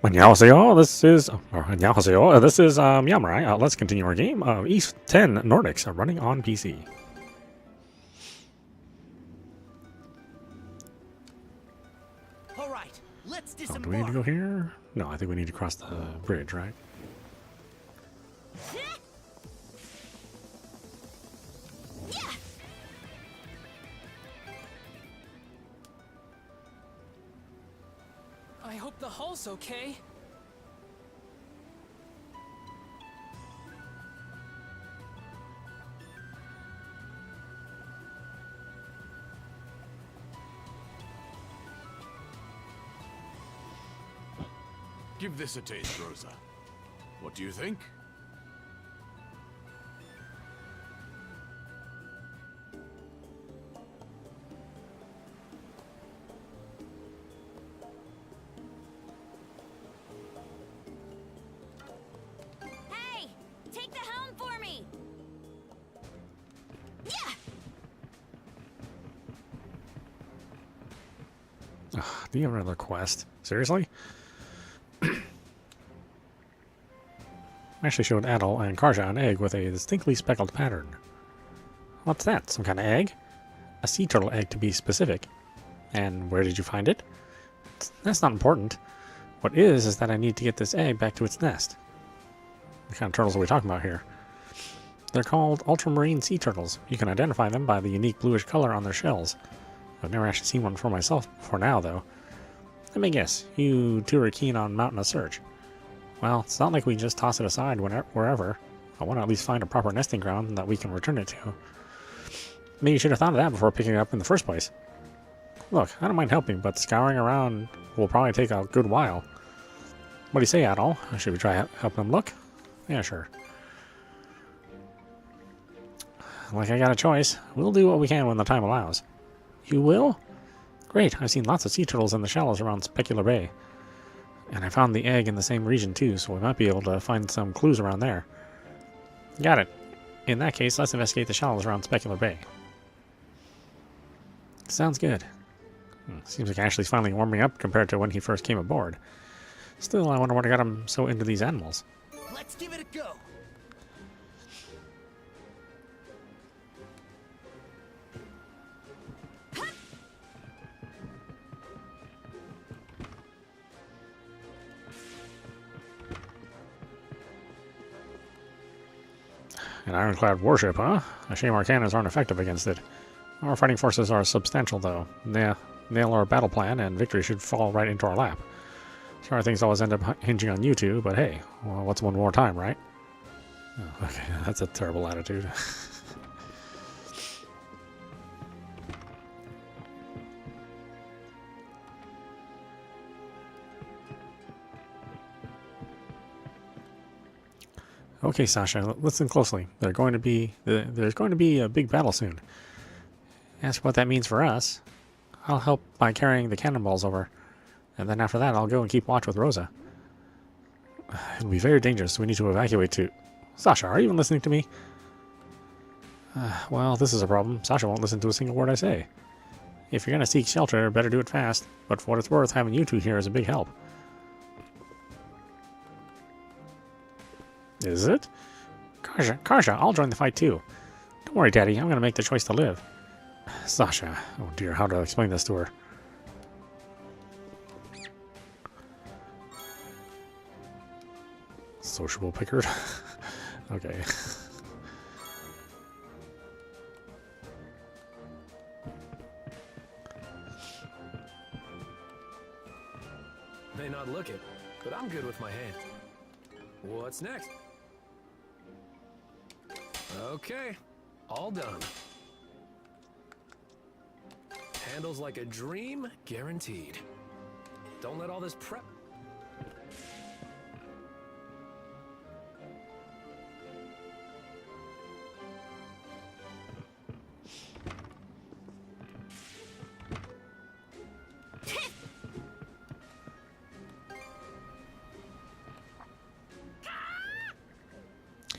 Annyeonghaseyo, this is meowmurai. Let's continue our game of East 10 Nordics running on PC. All right, let's disembark. Do we need to go here? No, I think we need to cross the bridge, right? I hope the hull's okay. Give this a taste, Rosa. What do you think? Hey! Take the helm for me! Do you have another quest? Seriously? Actually showed Adol and Karja an egg with a distinctly speckled pattern. What's that? Some kind of egg? A sea turtle egg, to be specific. And where did you find it? That's not important. What is that I need to get this egg back to its nest. What kind of turtles are we talking about here? They're called ultramarine sea turtles. You can identify them by the unique bluish color on their shells. I've never actually seen one for myself before now, though. Let me guess, you two are keen on mounting a search. Well, it's not like we just toss it aside wherever. I want to at least find a proper nesting ground that we can return it to. Maybe you should have thought of that before picking it up in the first place. Look, I don't mind helping, but scouring around will probably take a good while. What do you say, Adol? Should we try helping them look? Yeah, sure. Like I got a choice. We'll do what we can when the time allows. You will? Great, I've seen lots of sea turtles in the shallows around Specular Bay. And I found the egg in the same region too, so we might be able to find some clues around there. Got it. In that case, let's investigate the shallows around Specular Bay. Sounds good. Seems like Ashley's finally warming up compared to when he first came aboard. Still, I wonder what got him so into these animals. Let's give it a go. An ironclad warship, huh? A shame our cannons aren't effective against it. Our fighting forces are substantial, though. Nail our battle plan, and victory should fall right into our lap. Sure, things always end up hinging on you two, but hey, well, what's one more time, right? Oh, okay, that's a terrible attitude. Okay, Sasha, listen closely. There's going to be a big battle soon. As for what that means for us, I'll help by carrying the cannonballs over, and then after that I'll go and keep watch with Rosa. It'll be very dangerous, so we need to evacuate too. Sasha, are you even listening to me? Well, this is a problem. Sasha won't listen to a single word I say. If you're going to seek shelter, better do it fast, but for what it's worth, having you two here is a big help. Is it? Karja, I'll join the fight too. Don't worry, Daddy, I'm going to make the choice to live. Sasha, oh dear, how do I explain this to her? Sociable Pickard? Okay. May not look it, but I'm good with my hand. What's next? Okay, all done. Handles like a dream, guaranteed. Don't let all this prep...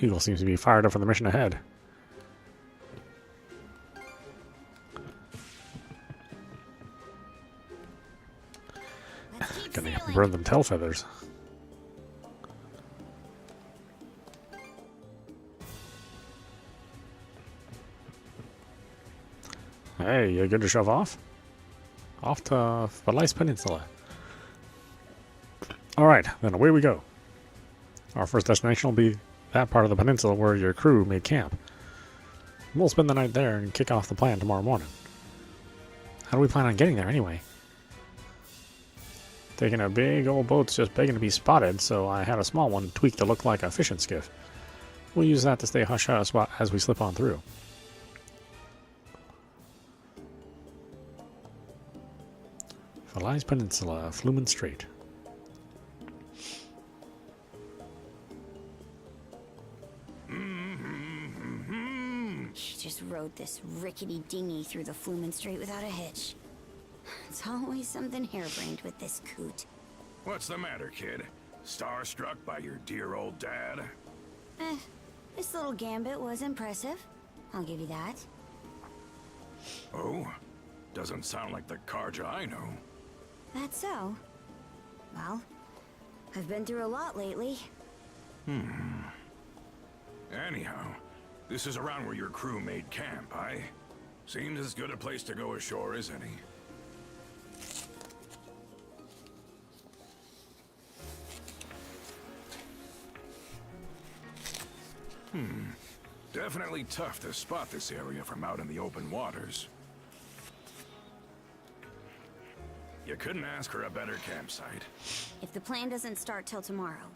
Eagle seems to be fired up for the mission ahead. Gonna burn them tail feathers. Hey, you good to shove off? Off to Felice Peninsula. Alright, then away we go. Our first destination will be that part of the peninsula where your crew made camp. We'll spend the night there and kick off the plan tomorrow morning. How do we plan on getting there anyway? Taking a big old boat's just begging to be spotted, so I had a small one tweaked to look like a fishing skiff. We'll use that to stay hush-hush as we slip on through. Felice Peninsula, Flumen Strait. He just rode this rickety dinghy through the Flumen Strait without a hitch. It's always something harebrained with this coot. What's the matter, kid? Starstruck by your dear old dad? This little gambit was impressive. I'll give you that. Oh? Doesn't sound like the Karja I know. That's so. Well, I've been through a lot lately. Anyhow, this is around where your crew made camp, aye? Seems as good a place to go ashore as any. Definitely tough to spot this area from out in the open waters. You couldn't ask for a better campsite. If the plan doesn't start till tomorrow,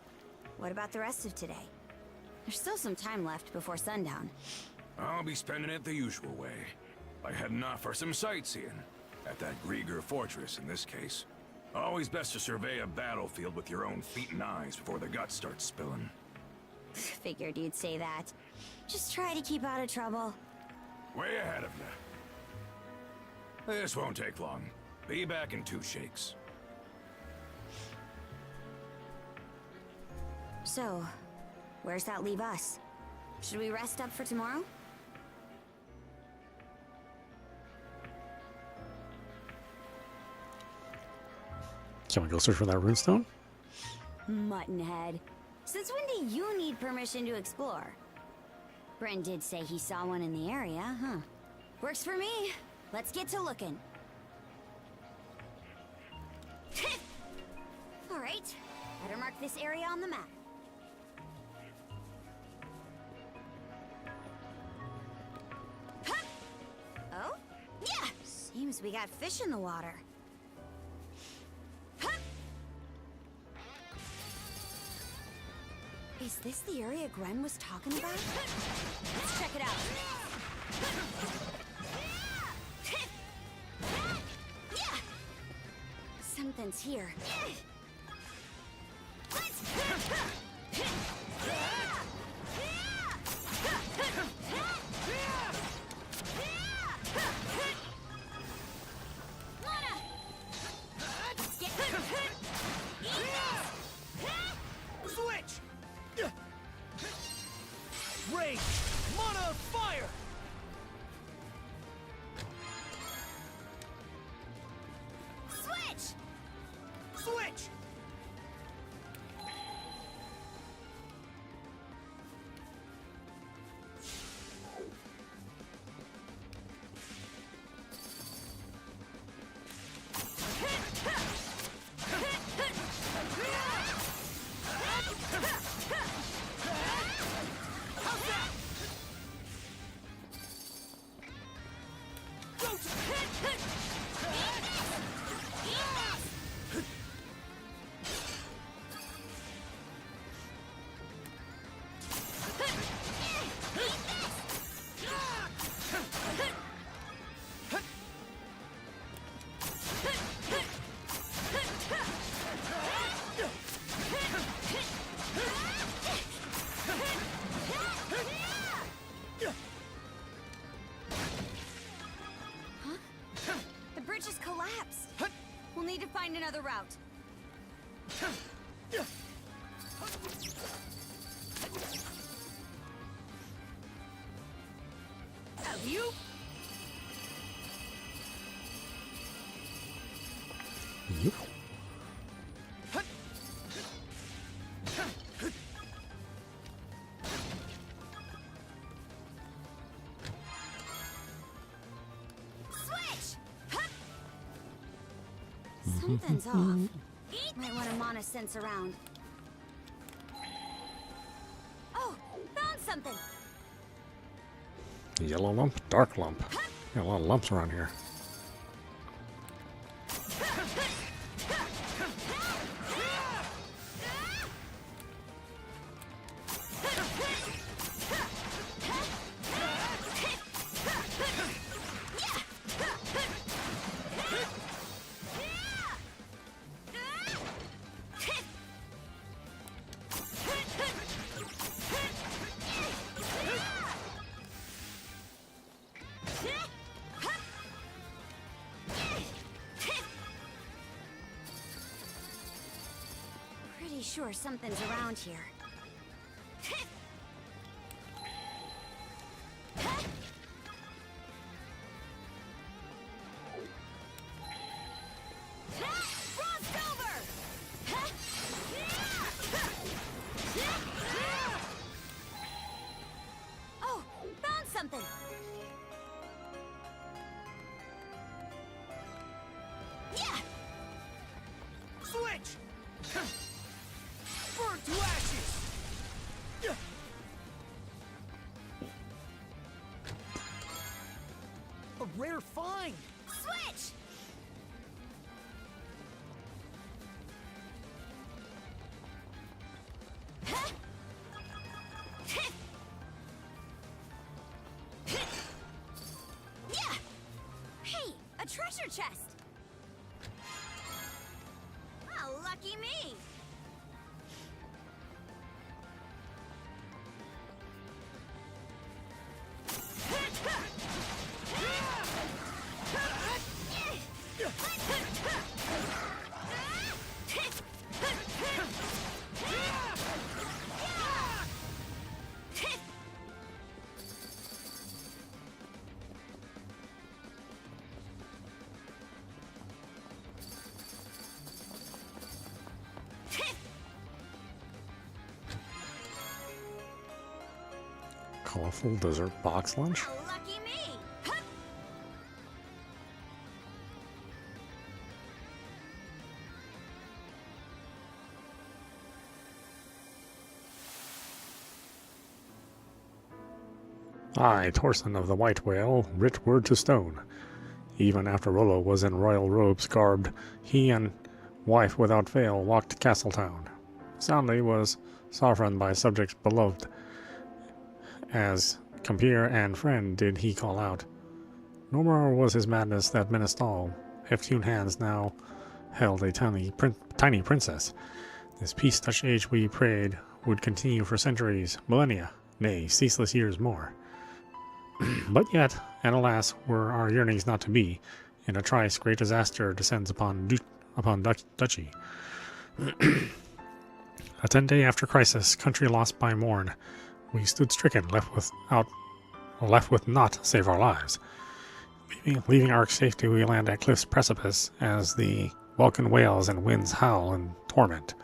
what about the rest of today? There's still some time left before sundown. I'll be spending it the usual way, by heading off for some sightseeing. At that Grieger fortress, in this case. Always best to survey a battlefield with your own feet and eyes before the guts start spilling. Figured you'd say that. Just try to keep out of trouble. Way ahead of you. This won't take long. Be back in 2 shakes. So, where's that leave us? Should we rest up for tomorrow? Can we go search for that runestone? Muttonhead. Since when do you need permission to explore? Bryn did say he saw one in the area, huh? Works for me. Let's get to looking. All right. Better mark this area on the map. Oh? Yeah! Seems we got fish in the water. Is this the area Gren was talking about? Let's check it out. Something's here. Switch! Rage! Mana fire! Switch! Switch! The bridge has collapsed. We'll need to find another route. You? You? Something's off. Might want to mana sense around. Oh, found something. Yellow lump, dark lump. Got a lot of lumps around here. Pretty sure something's around here. Oh, found something. Yeah. Switch! Burn to ashes! A rare find! Switch. Yeah. Hey, a treasure chest. Oh, lucky me. Colorful dessert box lunch. Oh, lucky me. I, Torson of the White Whale, writ word to stone. Even after Rollo was in royal robes garbed, he and wife without veil walked Castletown. Soundly was sovereign by subjects beloved, as compeer and friend did he call out. No more was his madness that menaced all. Heftune hands now held a tiny princess. This peace-touched age we prayed would continue for centuries, millennia, nay, ceaseless years more. But yet, and alas, were our yearnings not to be, in a trice great disaster descends upon Duchy. A 10-day after crisis, country lost by morn, we stood stricken, left with naught save our lives. Leaving our safety, we land at cliff's precipice as the Vulcan wails and winds howl in torment.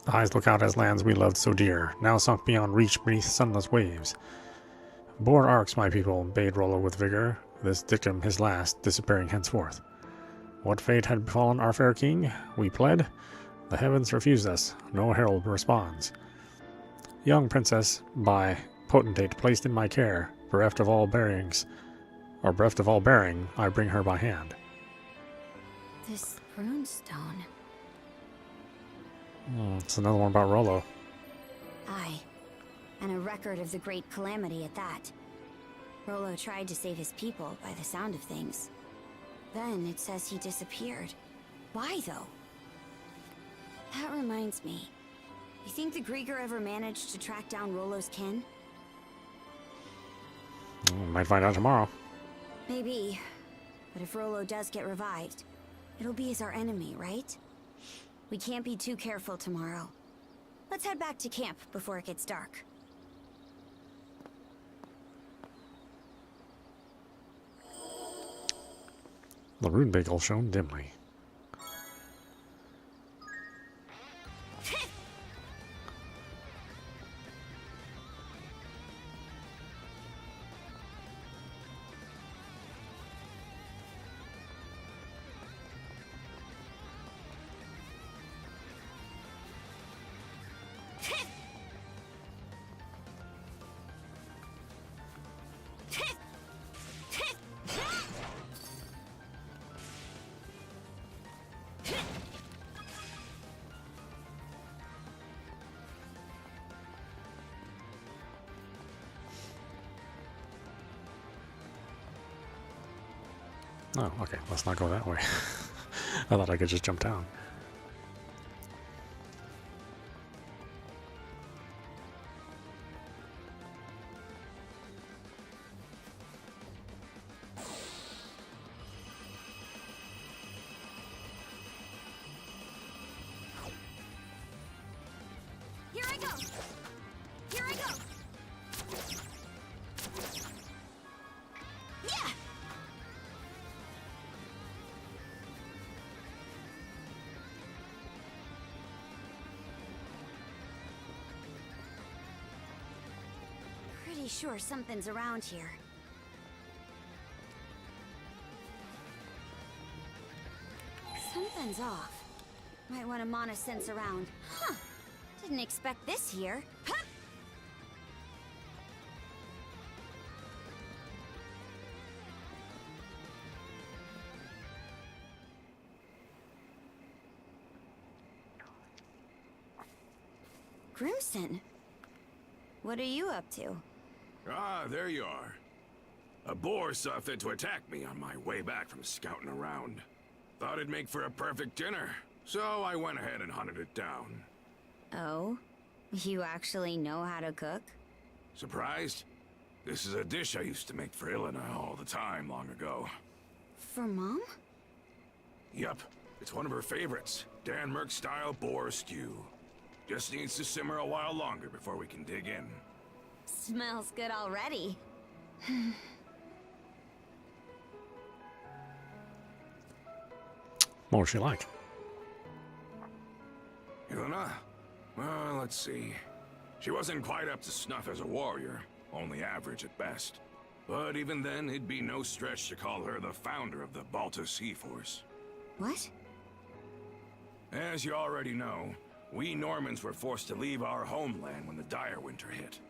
Eyes look out as lands we loved so dear, now sunk beyond reach beneath sunless waves. Board arcs, my people, bade Rollo with vigor, this dictum his last, disappearing henceforth. What fate had befallen our fair king? We pled. The heavens refused us, no herald responds. Young princess, by potentate placed in my care, bereft of all bearing, I bring her by hand. This runestone. It's another one about Rollo. Aye. And a record of the great calamity at that. Rollo tried to save his people by the sound of things. Then it says he disappeared. Why, though? That reminds me. You think the Grieger ever managed to track down Rollo's kin? Might find out tomorrow. Maybe. But if Rollo does get revived, it'll be as our enemy, right? We can't be too careful tomorrow. Let's head back to camp before it gets dark. The rune bagel shown dimly. Oh, okay. Let's not go that way. I thought I could just jump down. Here I go! Here I go! Yeah! Pretty sure something's around here. Something's off. Might want to mana sense around. Huh. Didn't expect this here. Huh. Grimson, what are you up to? Ah, there you are. A boar saw fit to attack me on my way back from scouting around. Thought it'd make for a perfect dinner, so I went ahead and hunted it down. Oh? You actually know how to cook? Surprised? This is a dish I used to make for Ilena all the time long ago. For Mom? Yup, it's one of her favorites. Denmark-style boar stew. Just needs to simmer a while longer before we can dig in. Smells good already. What was she like? Ilena? Well, let's see. She wasn't quite up to snuff as a warrior, only average at best. But even then, it'd be no stretch to call her the founder of the Balta Sea Force. What? As you already know, we Normans were forced to leave our homeland when the dire winter hit.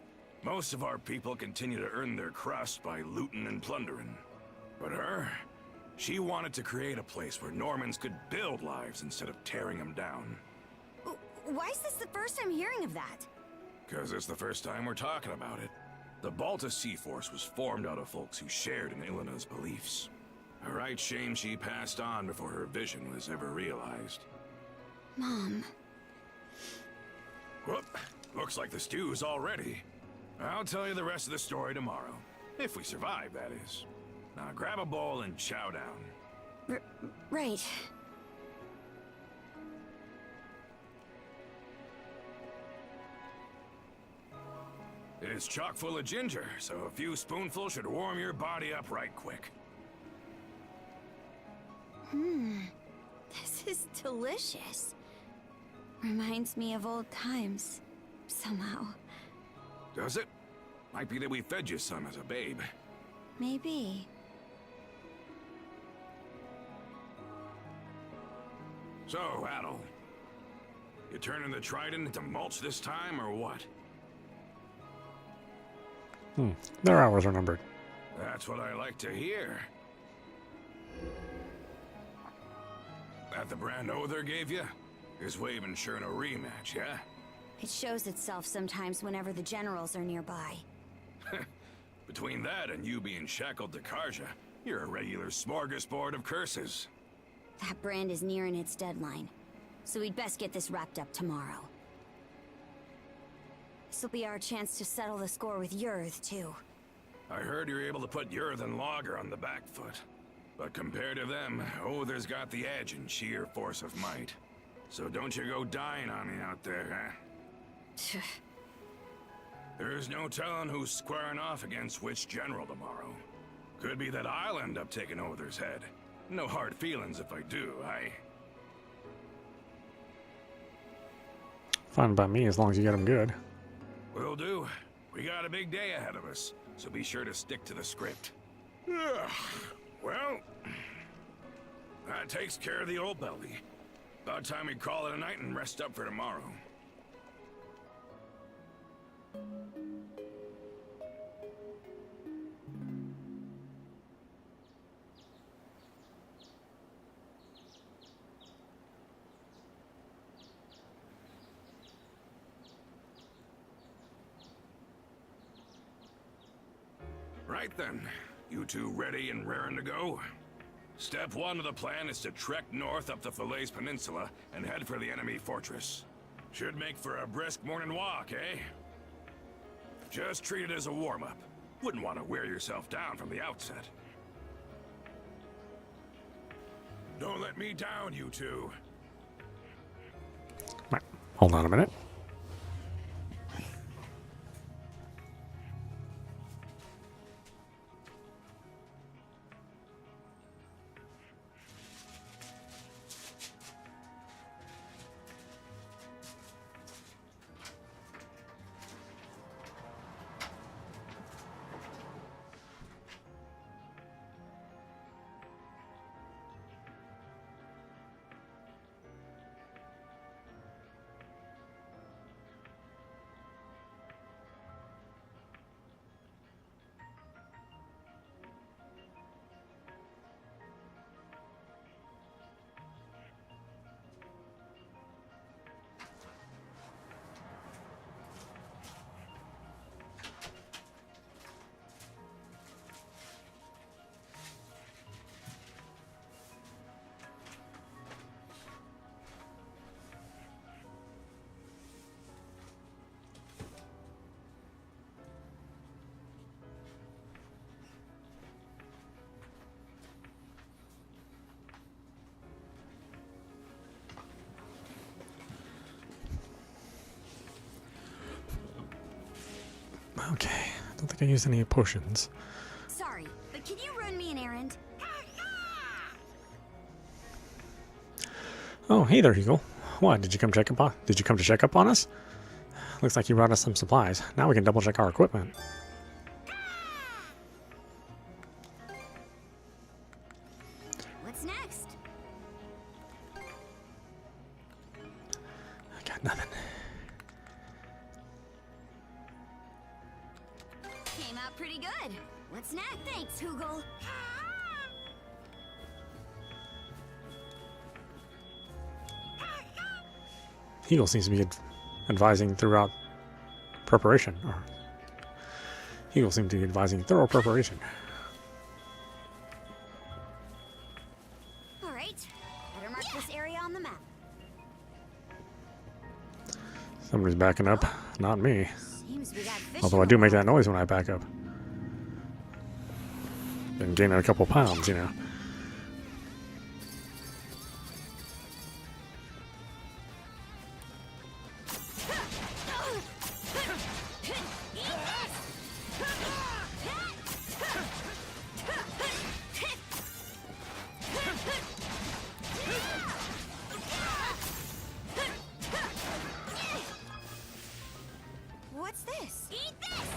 Most of our people continue to earn their crust by looting and plundering. But her, she wanted to create a place where Normans could build lives instead of tearing them down. Why is this the first time hearing of that? Because it's the first time we're talking about it. The Balta Sea Force was formed out of folks who shared in Ilena's beliefs. A right shame she passed on before her vision was ever realized. Mom. Whoop, looks like the stew's all ready. I'll tell you the rest of the story tomorrow. If we survive, that is. Now grab a bowl and chow down. Right. It's chock full of ginger, so a few spoonfuls should warm your body up right quick. This is delicious. Reminds me of old times, somehow. Does it? Might be that we fed you some as a babe. Maybe. So, Adol, you turning the trident into mulch this time, or what? Their hours are numbered. That's what I like to hear. That the brand Other gave you? His way of ensuring a rematch, yeah? It shows itself sometimes whenever the generals are nearby. Between that and you being shackled to Karja, you're a regular smorgasbord of curses. That brand is nearing its deadline, so we'd best get this wrapped up tomorrow. This'll be our chance to settle the score with Yurth, too. I heard you're able to put Yurth and Lager on the back foot. But compared to them, Other's got the edge in sheer force of might. So don't you go dying on me out there, huh? There's no telling who's squaring off against which general tomorrow. Could be that I'll end up taking Other's head. No hard feelings if I do, Fine by me as long as you get them good. Will do. We got a big day ahead of us, so be sure to stick to the script. Well, that takes care of the old belly. About time we call it a night and rest up for tomorrow. Right then. You two ready and raring to go? Step 1 of the plan is to trek north up the Falaise Peninsula and head for the enemy fortress. Should make for a brisk morning walk, eh? Just treat it as a warm-up. Wouldn't want to wear yourself down from the outset. Don't let me down, you two. Right. Hold on a minute. Okay, I don't think I used any potions. Sorry, but can you run me an errand? Oh, hey there, Eagle. What, did you come to check up on us? Looks like you brought us some supplies. Now we can double check our equipment. What's next? I got nothing. Came out pretty good. What's next? Thanks, Hoogle. Eagle seems to be advising throughout preparation. Or Eagle seems to be advising thorough preparation. All right, better mark this area on the map. Somebody's backing up, not me. Seems we got fish. Although I do make that noise when I back up. Been gaining a couple pounds, you know. What's this? Eat this!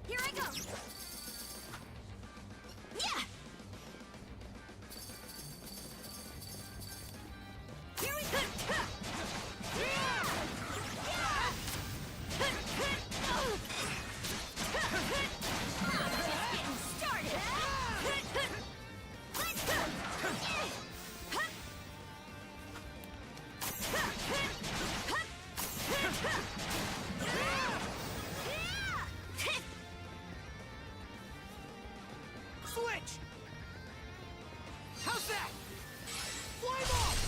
Here I go! Yeah! Here we go! Just getting started! Let's go! Switch! How's that? Flame off!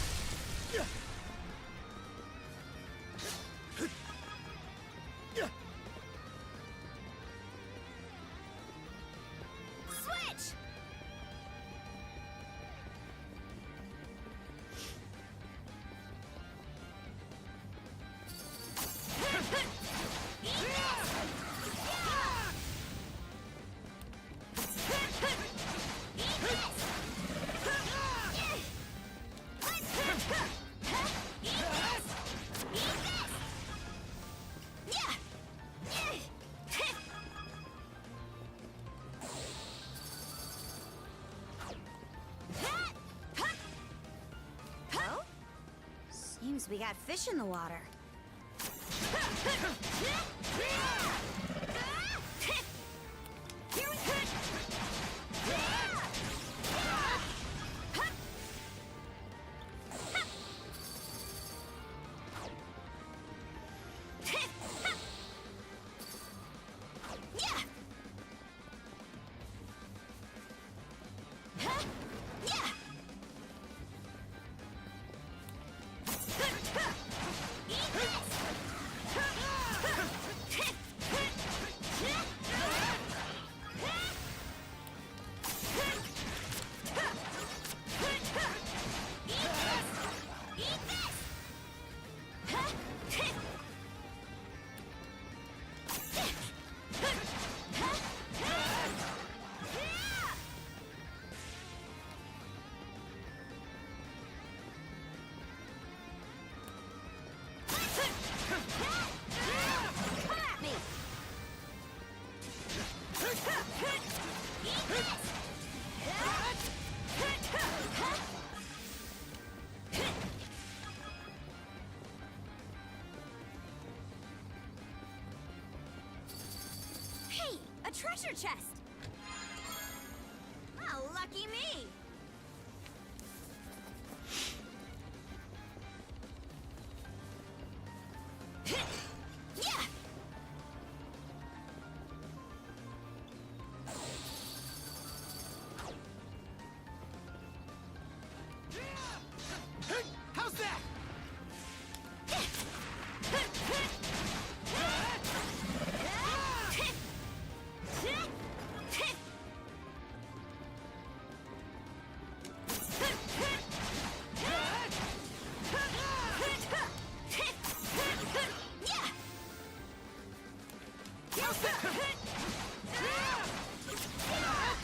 Switch! Seems we got fish in the water. Here we go. Hey, a treasure chest! Oh, lucky me! Yeah! How's that?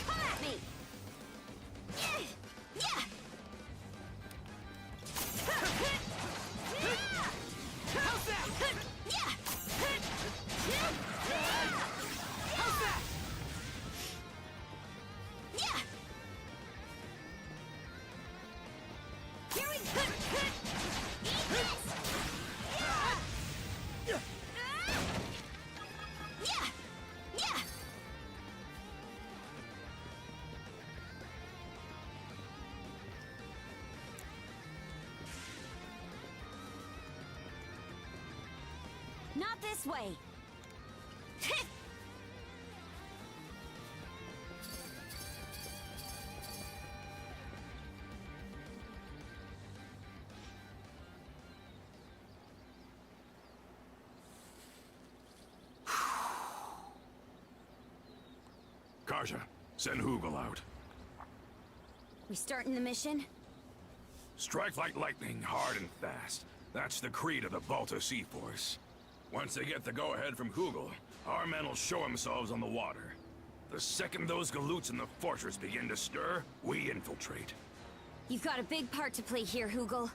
Come at me! Yeah! How's that? Yeah! How's that? Yeah! Here we go! Eat this! Yeah! Yeah! Yeah! Not this way! Karja, send Hugel out. We starting the mission? Strike like lightning, hard and fast. That's the creed of the Balta Sea Force. Once they get the go-ahead from Hugel, our men will show themselves on the water. The second those galoots in the fortress begin to stir, we infiltrate. You've got a big part to play here, Hugel.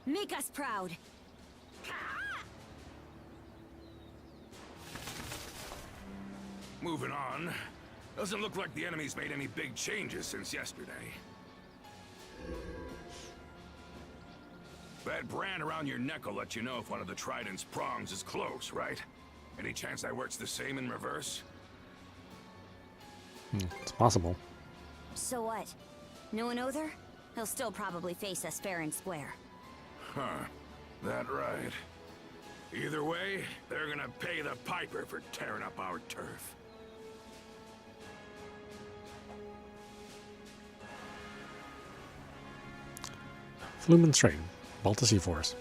Make us proud. Moving on. Doesn't look like the enemy's made any big changes since yesterday. That brand around your neck will let you know if one of the trident's prongs is close, right? Any chance that works the same in reverse? It's possible. So what? No one Other? He'll still probably face us fair and square. Huh. That right. Either way, they're gonna pay the piper for tearing up our turf. Flumen Strait, Balta Sea Force.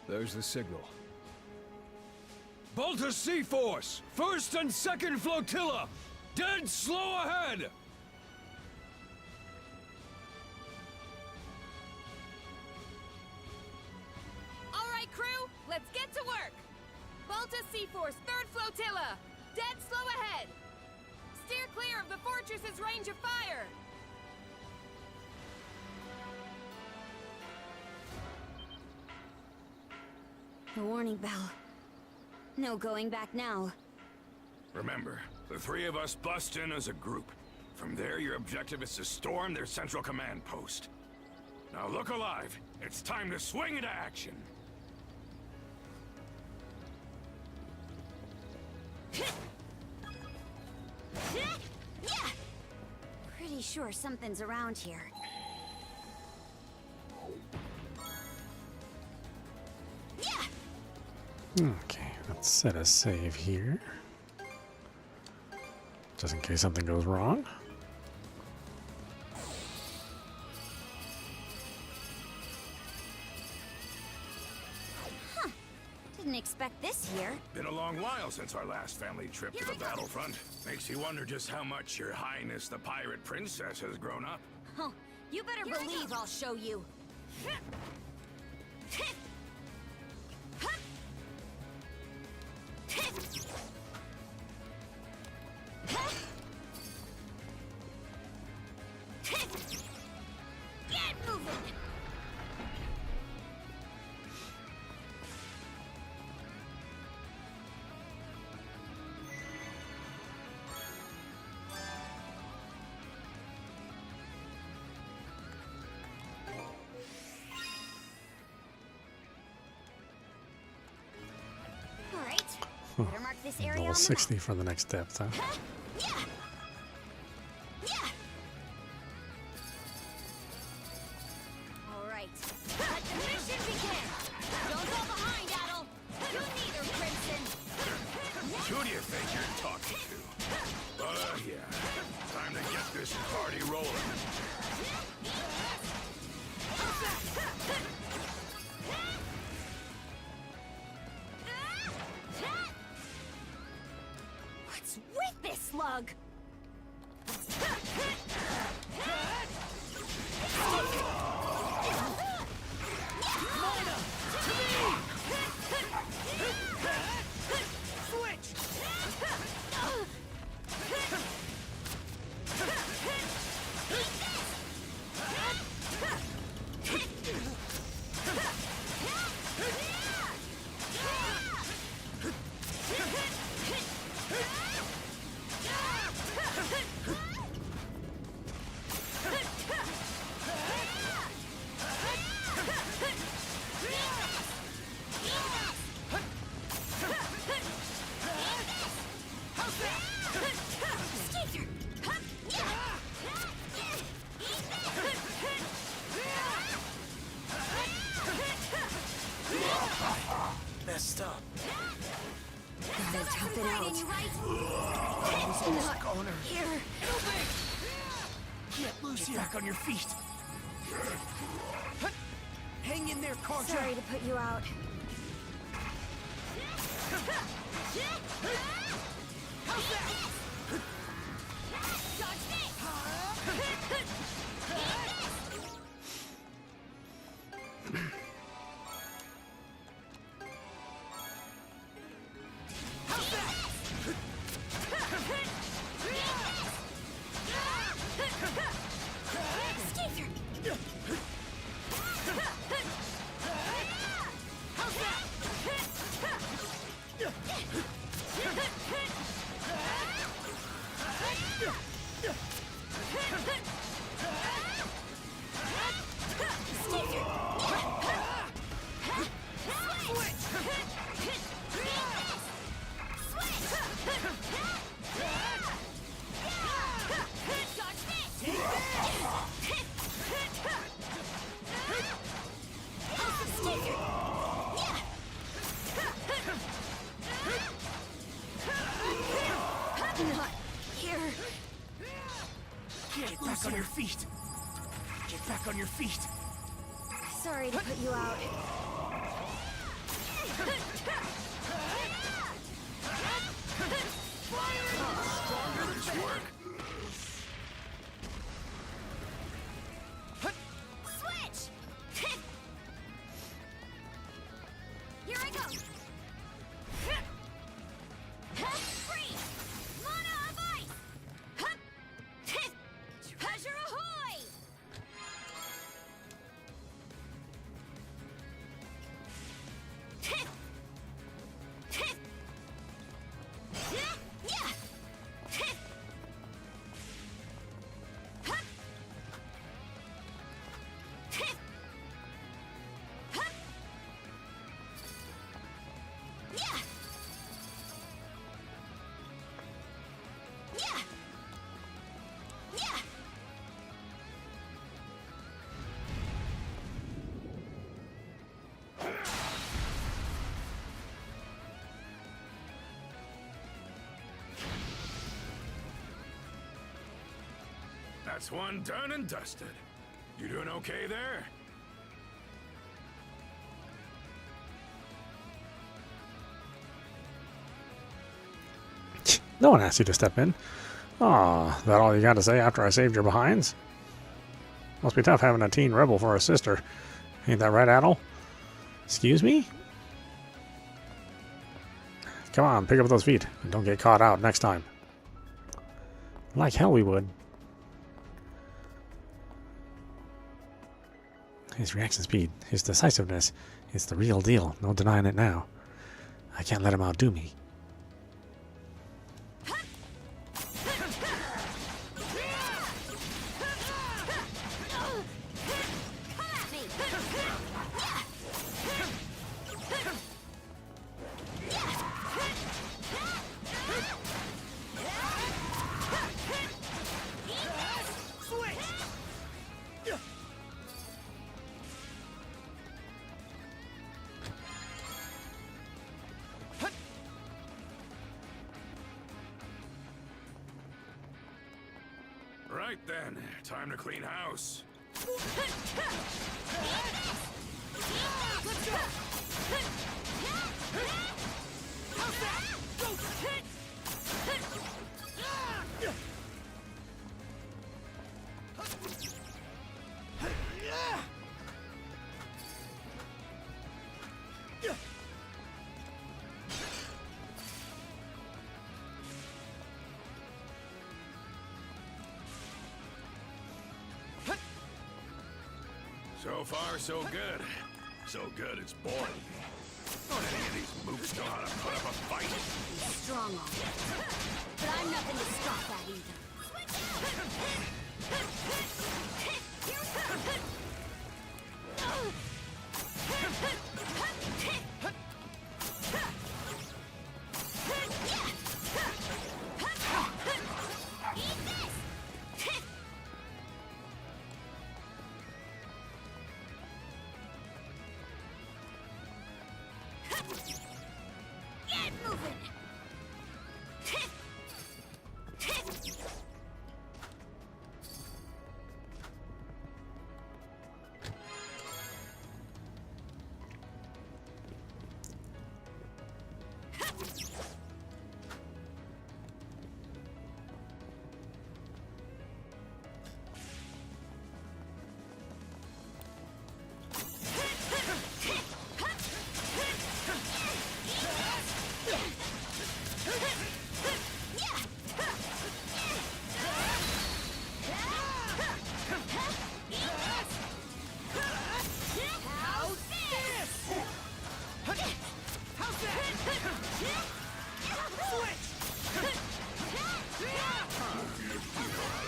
There's the signal. Balta Sea Force! First and second flotilla! Dead slow ahead! All right, crew, let's get to work! Balta Sea Force, 3rd Flotilla! Dead slow ahead! Steer clear of the fortress's range of fire! A warning bell. No going back now. Remember, the three of us bust in as a group. From there, your objective is to storm their central command post. Now look alive. It's time to swing into action. Pretty sure something's around here. Okay, let's set a save here. Just in case something goes wrong. Didn't expect this here. Been a long while since our last family trip to the battlefront. Makes you wonder just how much Your Highness the Pirate Princess has grown up. Huh. You better believe I'll show you. Get moving! All right. Better mark this area on Level the 60 for the next depth, huh? map. Yeah. Yeah. All right. Let the mission begin. Don't go behind, Adol. You neither, Crimson. Who do you think you're talking to? Yeah. Time to get this party rolling. What's with this slug? Messed up. They're tough it out. Not here. Get loose here. Back on your feet. Hang in there, Karja. Sorry to put you out. Not here. Get back on your feet. Get back on your feet. Sorry to put you out. Nice work. Switch! Here I go. Freeze! Mana of ice! Treasure ahoy! That's one done and dusted. You doing okay there? No one asked you to step in. Aw, that all you got to say after I saved your behinds? Must be tough having a teen rebel for a sister. Ain't that right, Adol? Excuse me? Come on, pick up those feet, and don't get caught out next time. Like hell we would. His reaction speed, his decisiveness, it's the real deal. No denying it now. I can't let him outdo me. Right then, time to clean house. So far, so good. So good, it's boring. Don't any of these mooks know how to put up a fight? He's strong, all right. But I'm nothing to stop that either. Get moving!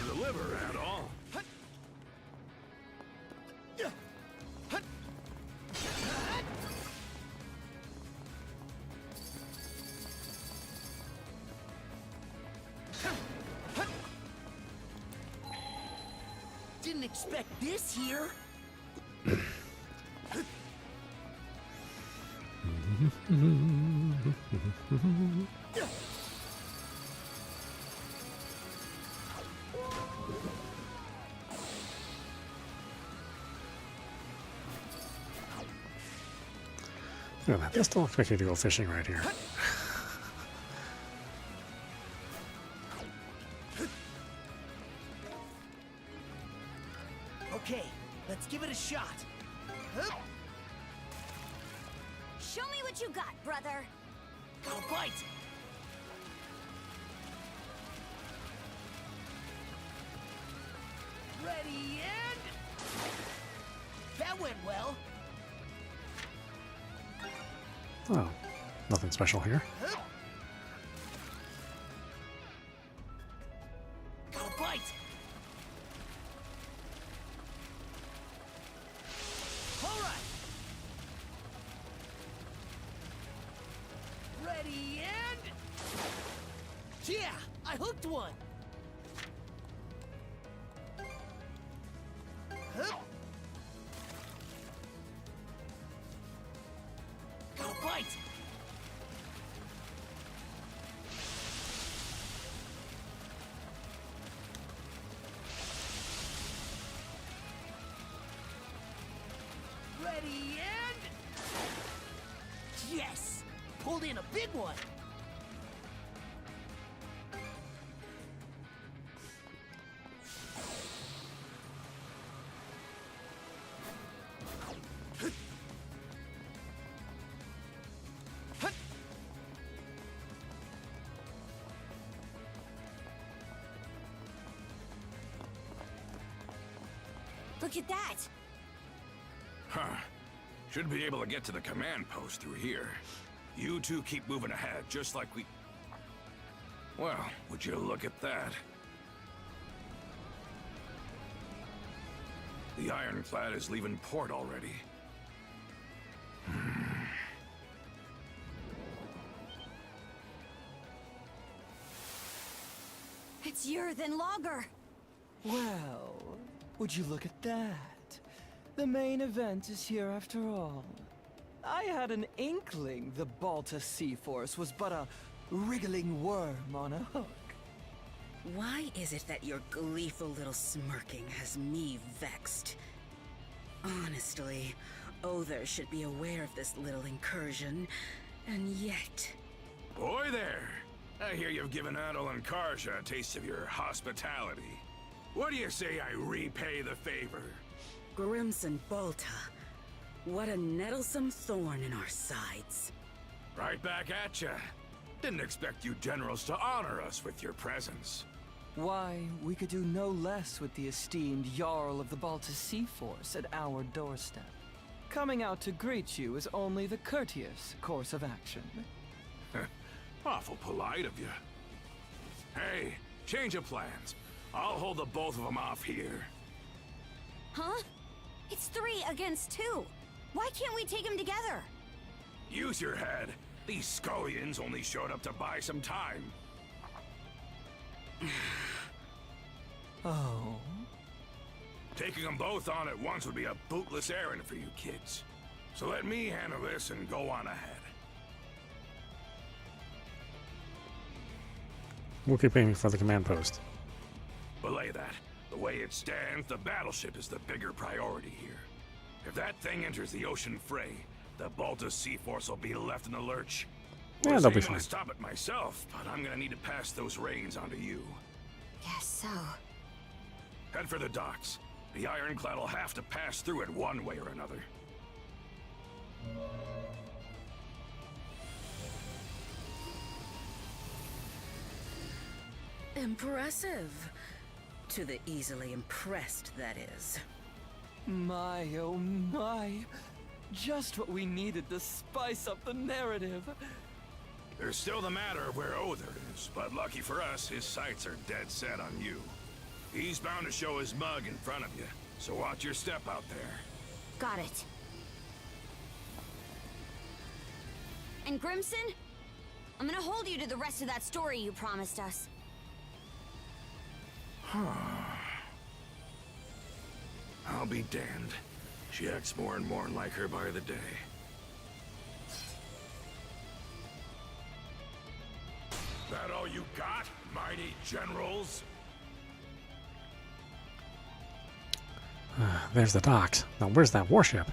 Deliver at all. Didn't expect this here. Look at that. They still expect you to go fishing right here. Okay, let's give it a shot. Hup. Show me what you got, brother. Gotta bite. Ready and... That went well. Oh, nothing special here. Hup. Gotta bite. All right. Ready and... Yeah, I hooked one. Hup. Gotta bite. Ready and... Yes! Pulled in a big one! Look at that! Huh. Should be able to get to the command post through here. You two keep moving ahead, just like we... Well, would you look at that? The ironclad is leaving port already. It's Yurthen Logger! Well, would you look at that? The main event is here after all. I had an inkling the Balta Sea Force was but a wriggling worm on a hook. Why is it that your gleeful little smirking has me vexed? Honestly, Other should be aware of this little incursion, and yet... Boy there! I hear you've given Adol and Karja a taste of your hospitality. What do you say I repay the favor? Grimson Balta, what a nettlesome thorn in our sides. Right back at ya. Didn't expect you generals to honor us with your presence. Why, we could do no less with the esteemed Jarl of the Balta Sea Force at our doorstep. Coming out to greet you is only the courteous course of action. Awful polite of you. Hey, change of plans. I'll hold the both of them off here. Huh? It's 3 against 2. Why can't we take them together? Use your head. These scullions only showed up to buy some time. Oh? Taking them both on at once would be a bootless errand for you kids. So let me handle this and go on ahead. We'll keep aiming for the command post. Belay that. The way it stands, the battleship is the bigger priority here. If that thing enters the ocean fray, the Balta Sea Force will be left in the lurch. Yeah, Was they'll be able to fine. stop it myself, but I'm gonna need to pass those reins on to you. Guess so. Head for the docks. The ironclad will have to pass through it one way or another. Impressive. To the easily impressed, that is. My, oh my. Just what we needed to spice up the narrative. There's still the matter of where Other is, but lucky for us, his sights are dead set on you. He's bound to show his mug in front of you, so watch your step out there. Got it. And Grimson? I'm gonna hold you to the rest of that story you promised us. I'll be damned. She acts more and more like her by the day. That all you got, mighty generals? There's the docks. Now where's that warship?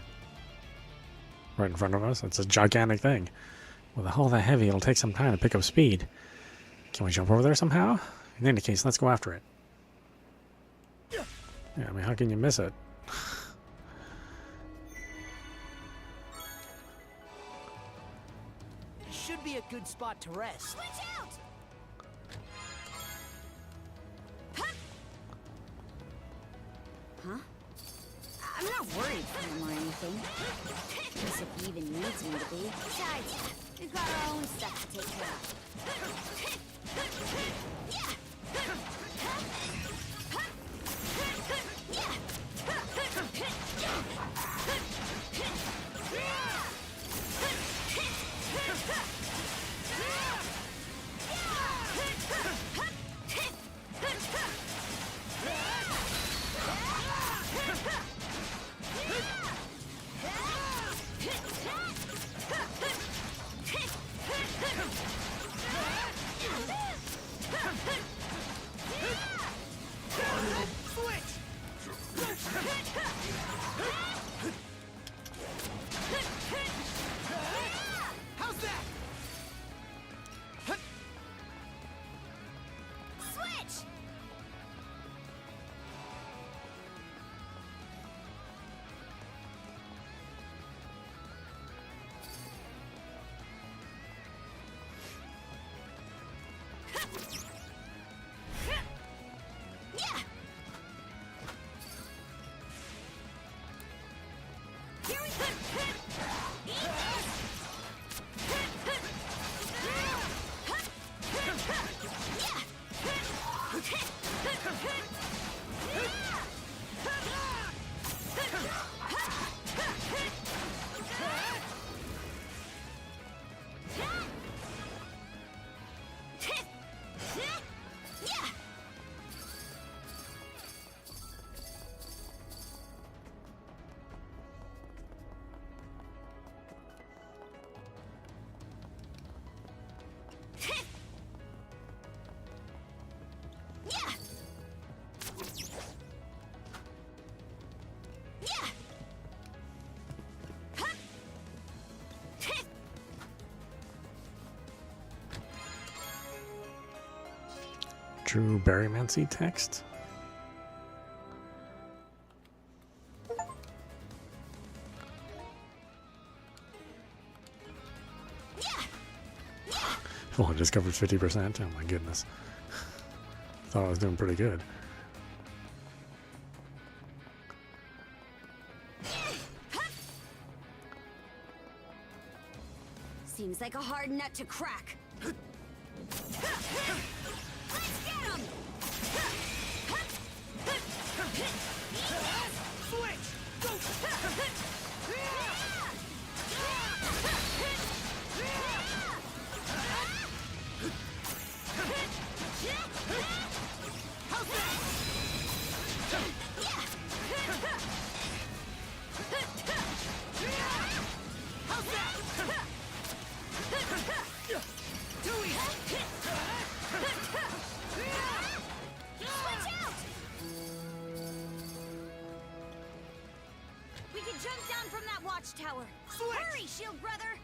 Right in front of us. It's a gigantic thing. With a hull that heavy, it'll take some time to pick up speed. Can we jump over there somehow? In any case, let's go after it. Yeah, I mean, how can you miss it? Should be a good spot to rest. Watch out! Huh? I'm not worried for him or anything. Guess if he even needs me to be. Besides, we've got our own stuff to take care of. True Berrymancy text? Well, I just covered 50%. Oh my goodness. Thought I was doing pretty good. Seems like a hard nut to crack. Let's get him! Switch! Go! How's that? How's that? Too easy! Watch out! We can jump down from that watchtower. Hurry, shield brother!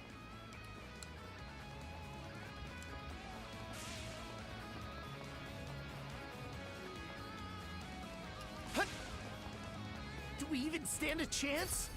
Do we even stand a chance?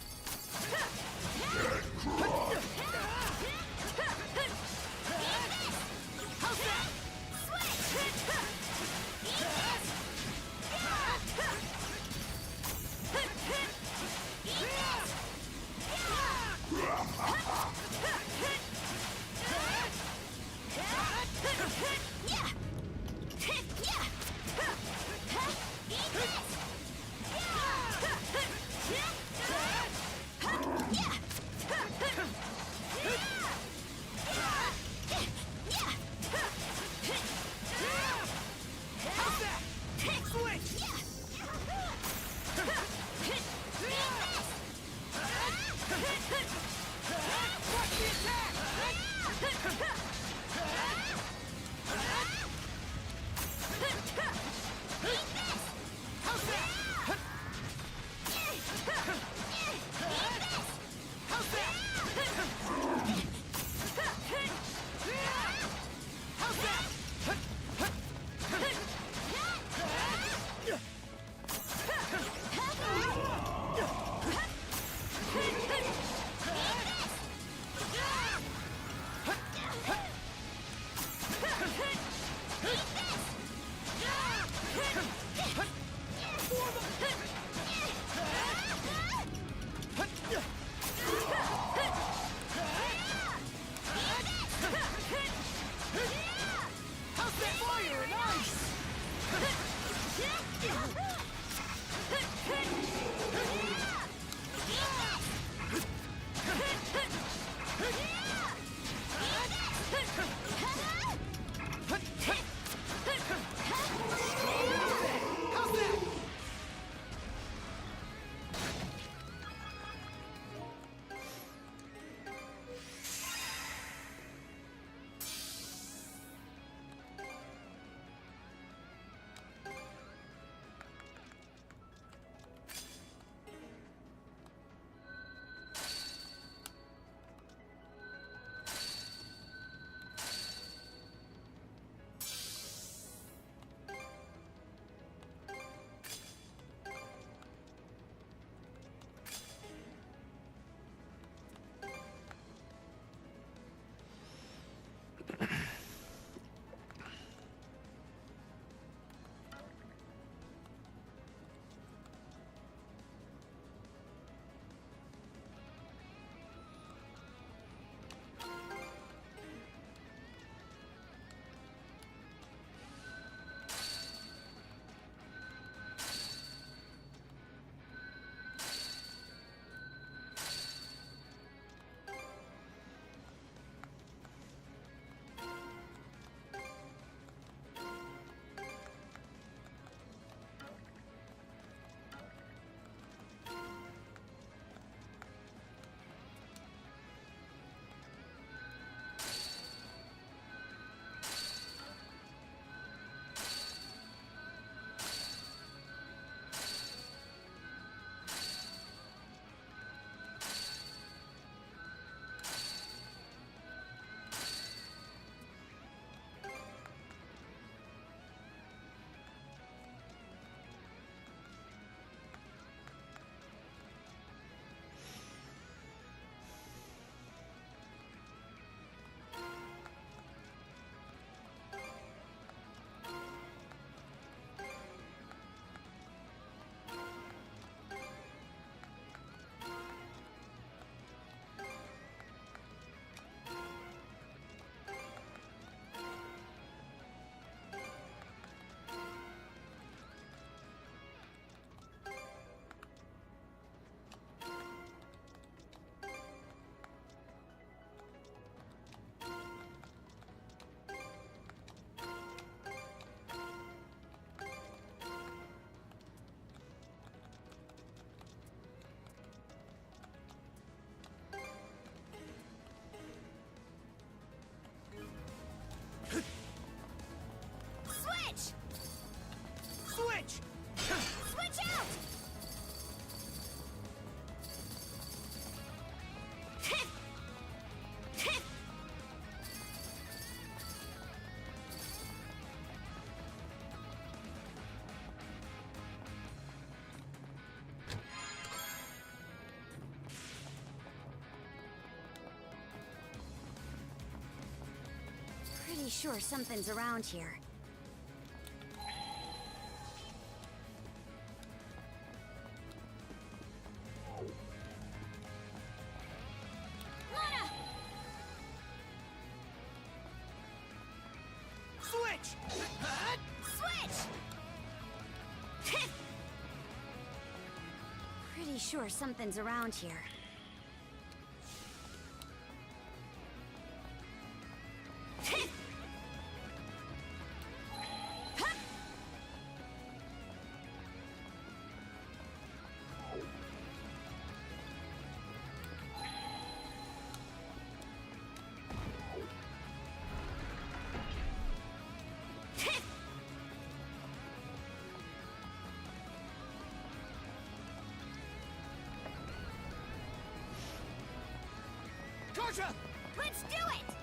How's that? sure something's around here. Switch! Switch! Pretty sure something's around here. Karja! Let's do it!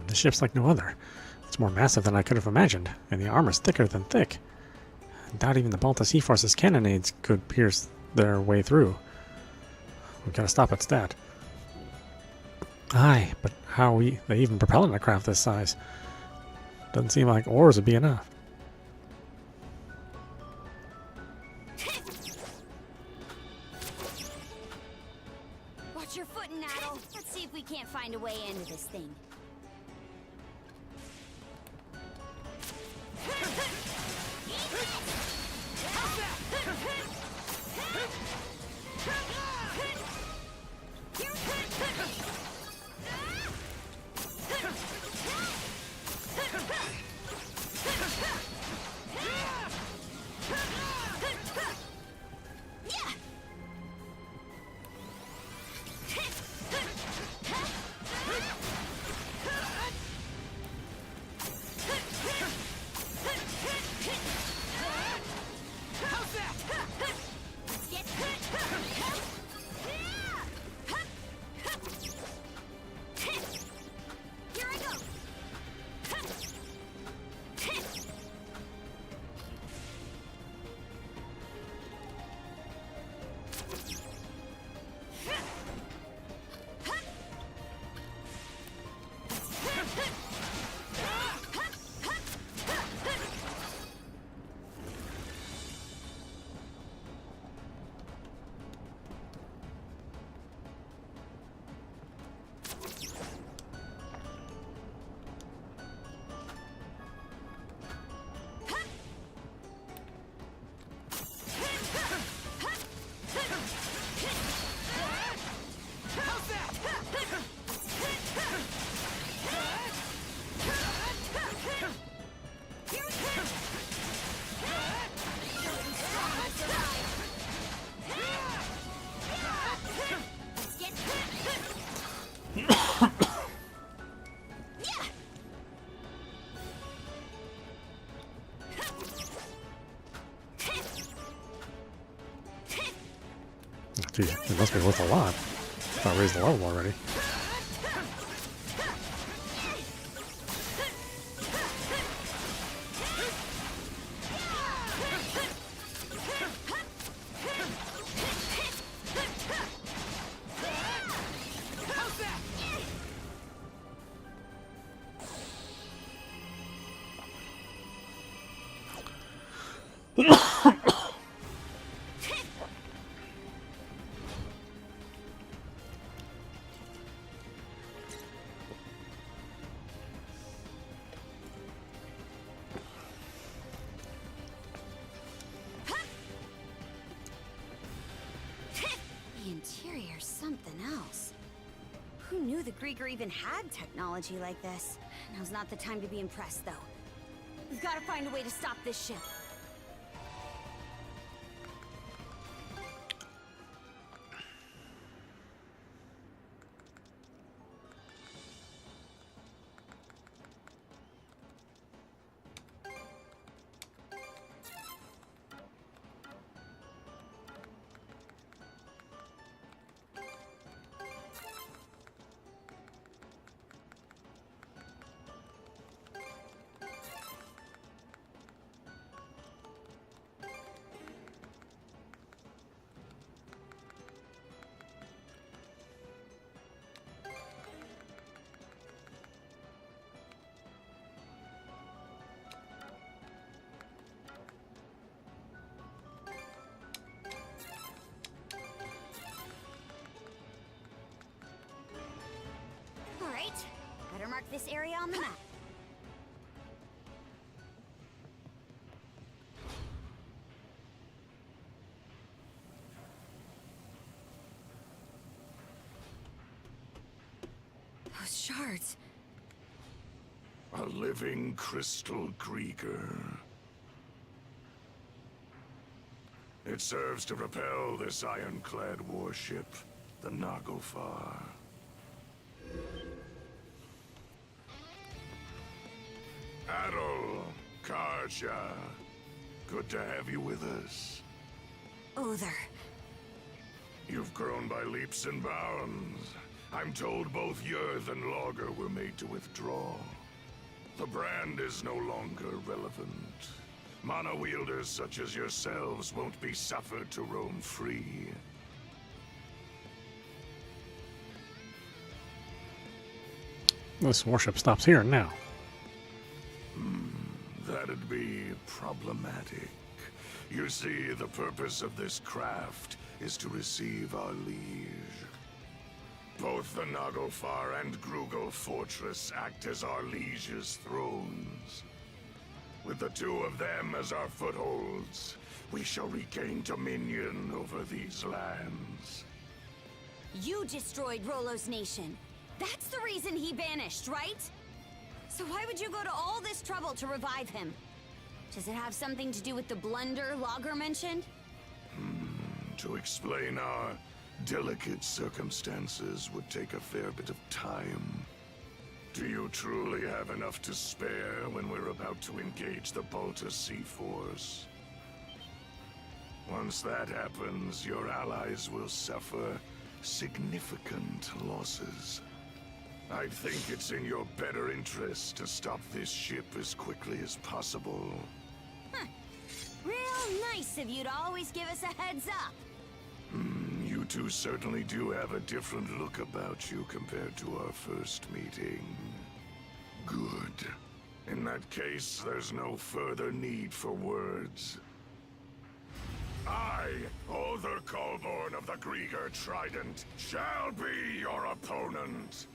The ship's like no other. It's more massive than I could have imagined, and the armor's thicker than thick. I doubt even the Balta Sea Force's cannonades could pierce their way through. We've got to stop its that. Aye, but how are they even propelling a craft this size? Doesn't seem like oars would be enough. Watch your footing, Adol. Let's see if we can't find a way into this thing. Gee, it must be worth a lot. I raised the level already. Who knew the Grieger even had technology like this? Now's not the time to be impressed, though. We've got to find a way to stop this ship. mark this area on the map. Those shards. A living crystal Krieger. It serves to propel this ironclad warship, the Nagofar. Adol, Karja. Good to have you with us. Other. You've grown by leaps and bounds. I'm told both Yerth and Logger were made to withdraw. The brand is no longer relevant. Mono-wielders such as yourselves won't be suffered to roam free. This warship stops here now. That'd be problematic. You see, the purpose of this craft is to receive our liege. Both the Nagofar and Grugel Fortress act as our liege's thrones. With the two of them as our footholds, we shall regain dominion over these lands. You destroyed Rollo's nation. That's the reason he vanished, right? So why would you go to all this trouble to revive him? Does it have something to do with the blunder Logger mentioned? To explain our delicate circumstances would take a fair bit of time. Do you truly have enough to spare when we're about to engage the Balta Sea Force? Once that happens, your allies will suffer significant losses. I think it's in your better interest to stop this ship as quickly as possible. Real nice of you to always give us a heads up. You two certainly do have a different look about you compared to our first meeting. Good. In that case, there's no further need for words. I, Other Kolborn of the Grieger Trident, shall be your opponent.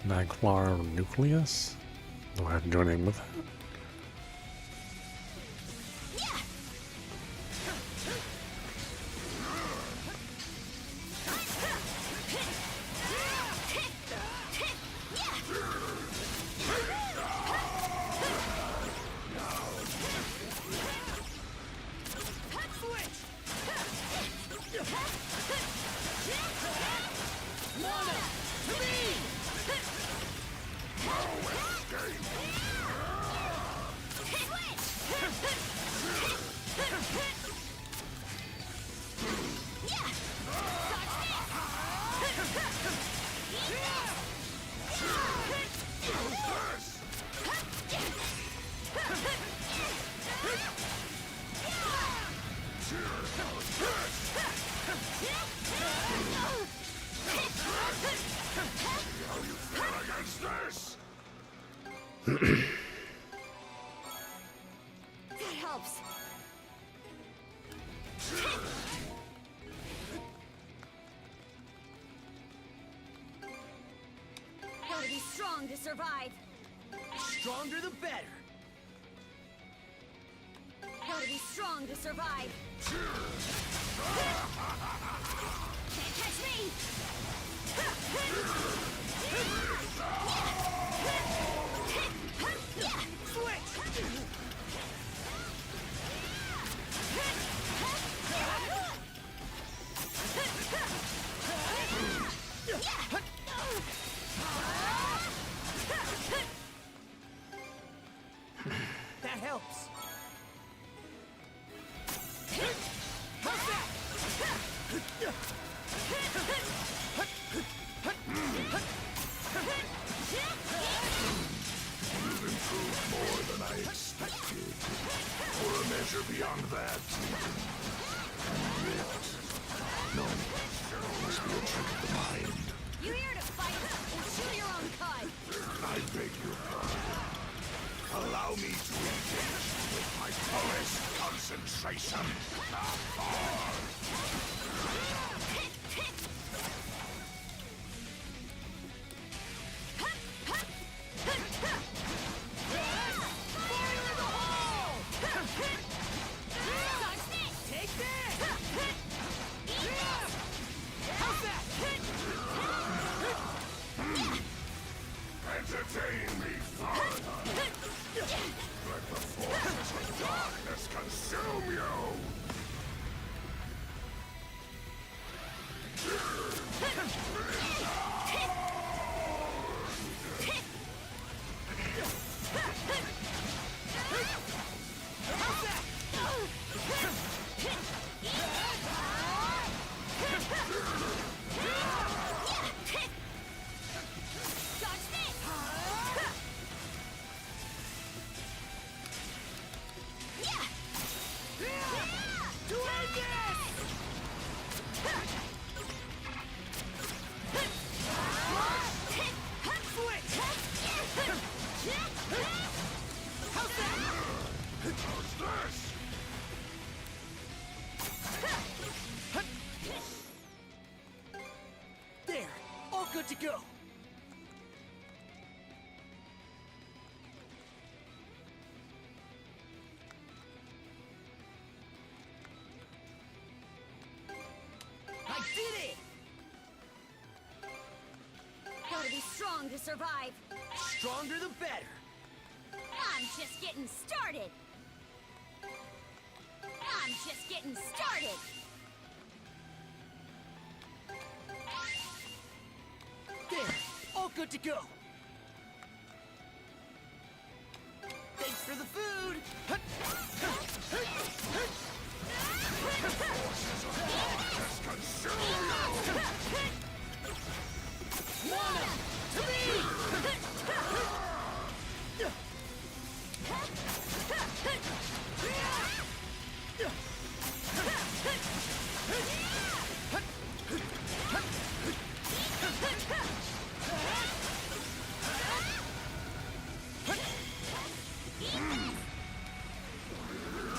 Maglar Nucleus? Do I have to do anything with that? That helps. Gotta be strong to survive. Stronger the better. Gotta be strong to survive. Can't catch me! That helps. good to go. I did it! Gotta be strong to survive. Stronger the better. I'm just getting started. I'm just getting started. There, all good to go. Thanks for the food. Mana, to me!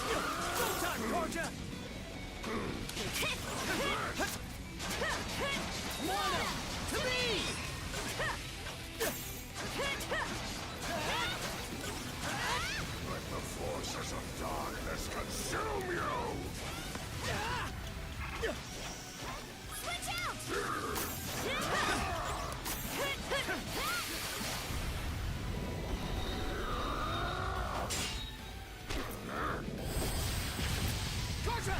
Showtime, Karja! Mana, to me! Let the forces of darkness consume you! Switch out! Karja!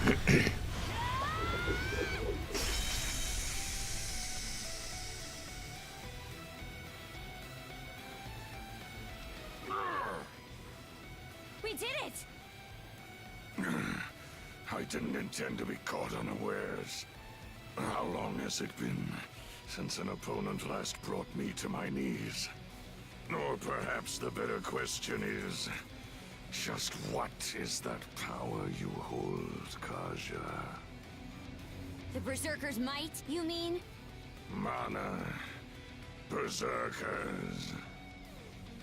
We did it! I didn't intend to be caught unawares. How long has it been since an opponent last brought me to my knees? Or perhaps the better question is, just what is that power you hold, Karja? The Berserker's might, you mean? Mana, berserkers.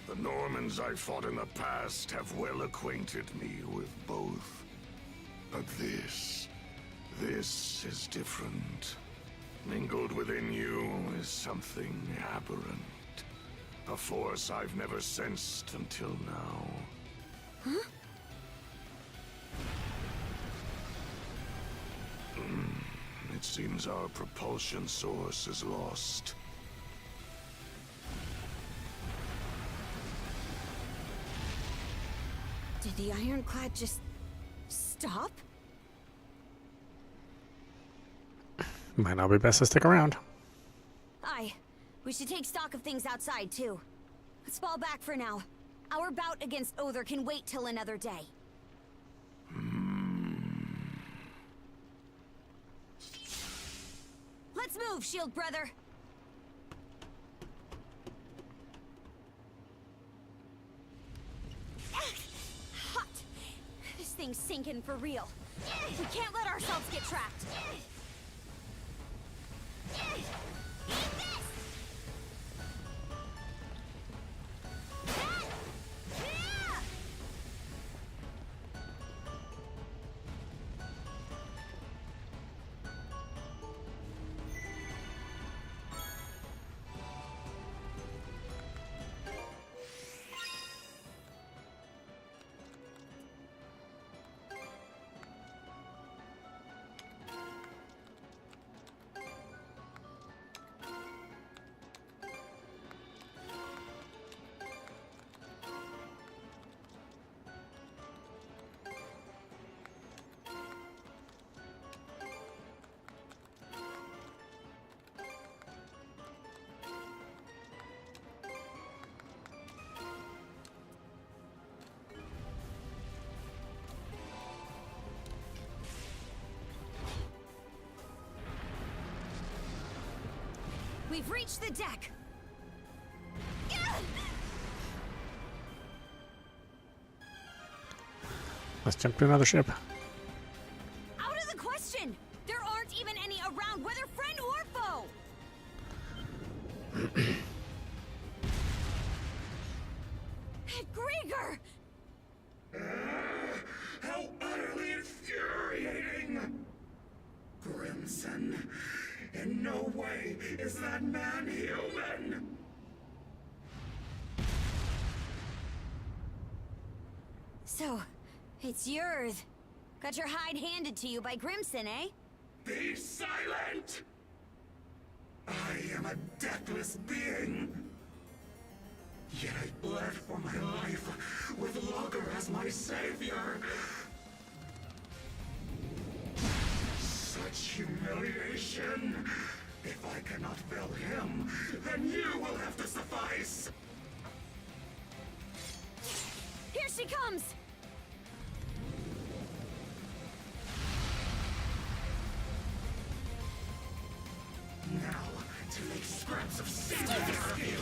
The Normans I fought in the past have well acquainted me with both. But this is different. Mingled within you is something aberrant. A force I've never sensed until now. Huh? It seems our propulsion source is lost. Did the ironclad just stop? Might not be best to stick around. Aye. We should take stock of things outside, too. Let's fall back for now. Our bout against Other can wait till another day. Let's move, Shield Brother! Hot! This thing's sinking for real. We can't let ourselves get trapped. We've reached the deck. Let's jump to another ship. Out of the question! There aren't even any around, whether friend or foe! Grieger! How utterly infuriating! Crimson, In no way is that man human! So, it's yours. Got your hide handed to you by Grimson, eh? Be silent! I am a deathless being. Yet I bled for my life, with Logger as my savior. Such humiliation. If I cannot fill him, then you will have to suffice. Here she comes! Now, to make scraps of sand out of you.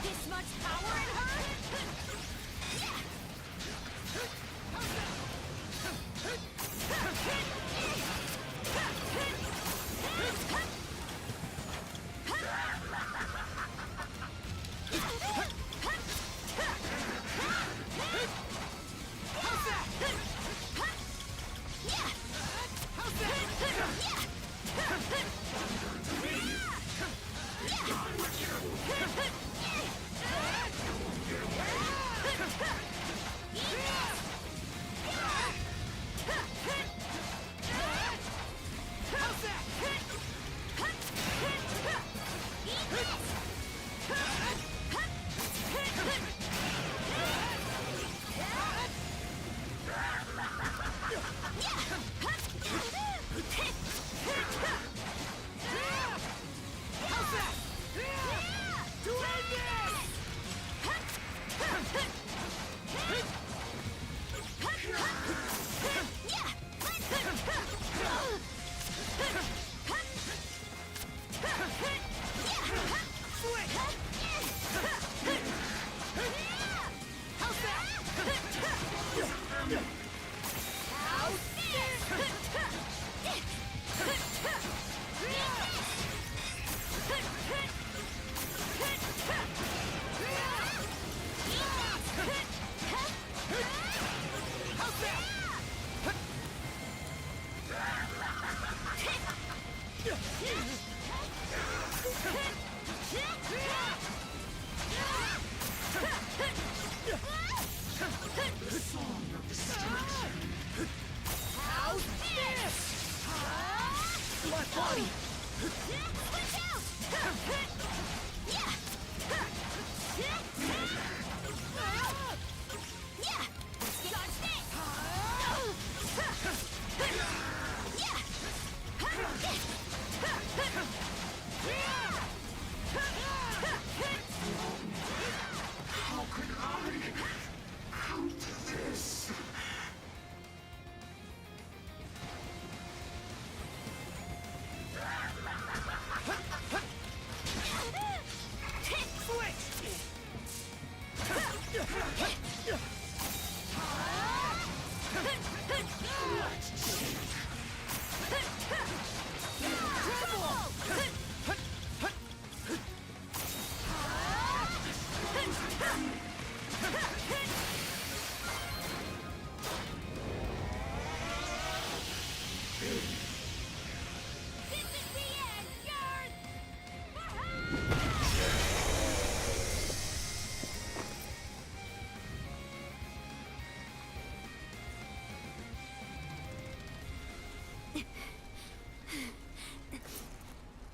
This much power in her?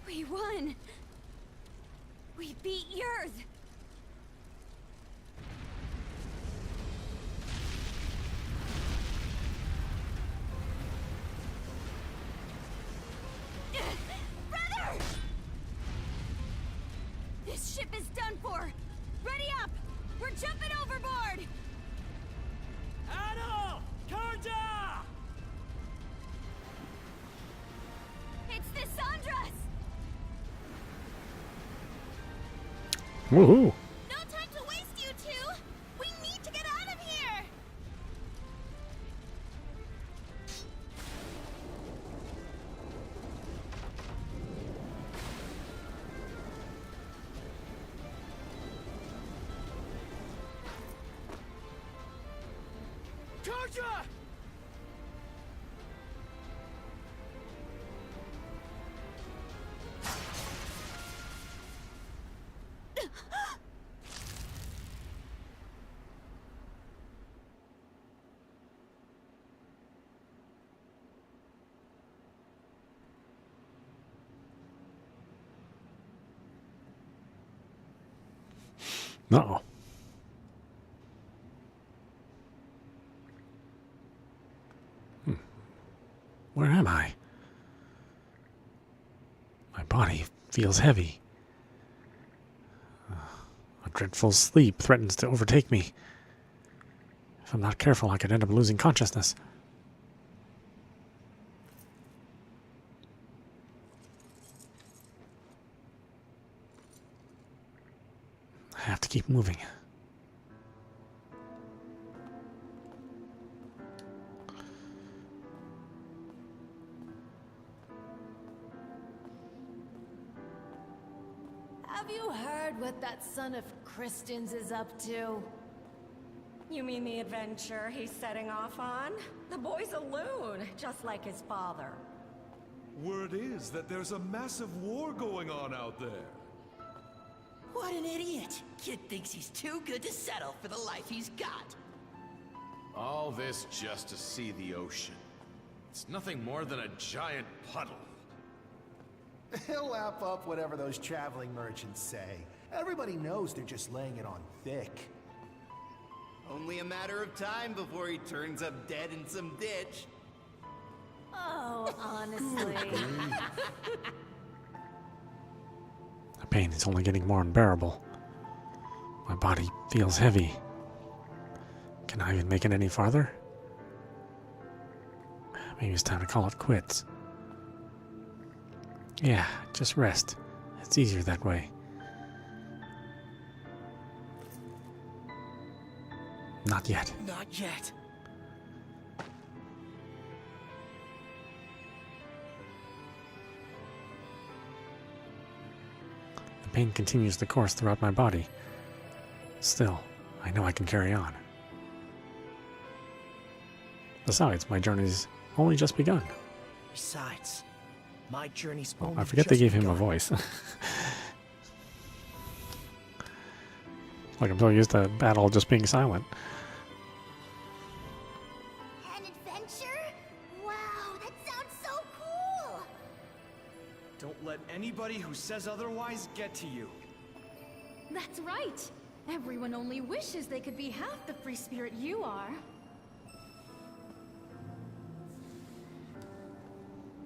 We won! We beat Yurth! Brother! This ship is done for! Ready up! We're jumping overboard! Adol! Karja! It's the Sandras! Woohoo! No time to waste, you two! We need to get out of here! Karja! Uh-oh. Where am I? My body feels heavy. A dreadful sleep threatens to overtake me. If I'm not careful, I could end up losing consciousness. I have to keep moving. Have you heard what that son of Kristen's is up to? You mean the adventure he's setting off on? The boy's a loon, just like his father. Word is that there's a massive war going on out there. What an idiot! Kid thinks he's too good to settle for the life he's got. All this just to see the ocean. It's nothing more than a giant puddle. He'll lap up whatever those traveling merchants say. Everybody knows they're just laying it on thick. Only a matter of time before he turns up dead in some ditch. Oh, honestly. The pain is only getting more unbearable. My body feels heavy. Can I even make it any farther? Maybe it's time to call it quits. Yeah, just rest. It's easier that way. Not yet. Not yet. The pain continues the course throughout my body. Still, I know I can carry on. Besides, my journey's only just begun. Besides, my journey's Oh, only I forget they just gave him a begun. voice. Like I'm so used to Battle just being silent. An adventure? Wow, that sounds so cool! Don't let anybody who says otherwise get to you. That's right. Everyone only wishes they could be half the free spirit you are.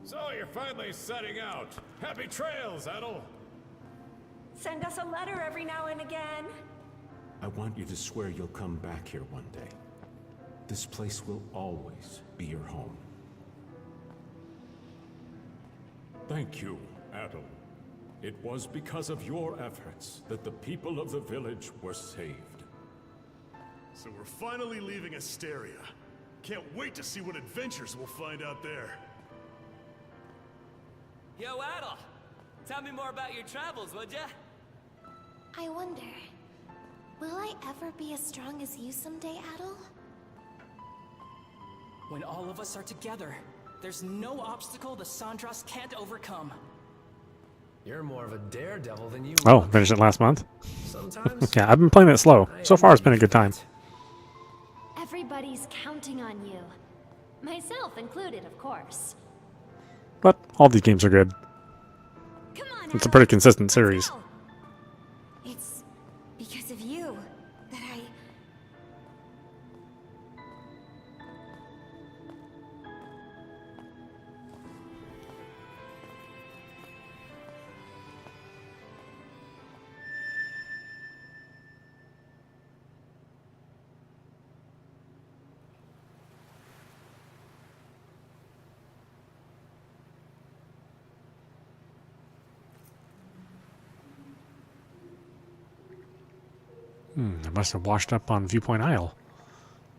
So you're finally setting out. Happy trails, Adol. Send us a letter every now and again. I want you to swear you'll come back here one day. This place will always be your home. Thank you, Adol. It was because of your efforts that the people of the village were saved. So we're finally leaving Asteria. Can't wait to see what adventures we'll find out there. Yo, Adol! Tell me more about your travels, would ya? I wonder, will I ever be as strong as you someday, Adol? When all of us are together, there's no obstacle the Sandras can't overcome. You're more of a daredevil than you Oh, look. finished it last month. Sometimes. Yeah, I've been playing it slow. So far, it's been a good time. Everybody's counting on you. Myself included, of course. But all these games are good. Come on, It's a Adol. pretty consistent series. It's because of you that I... I must have washed up on Viewpoint Isle.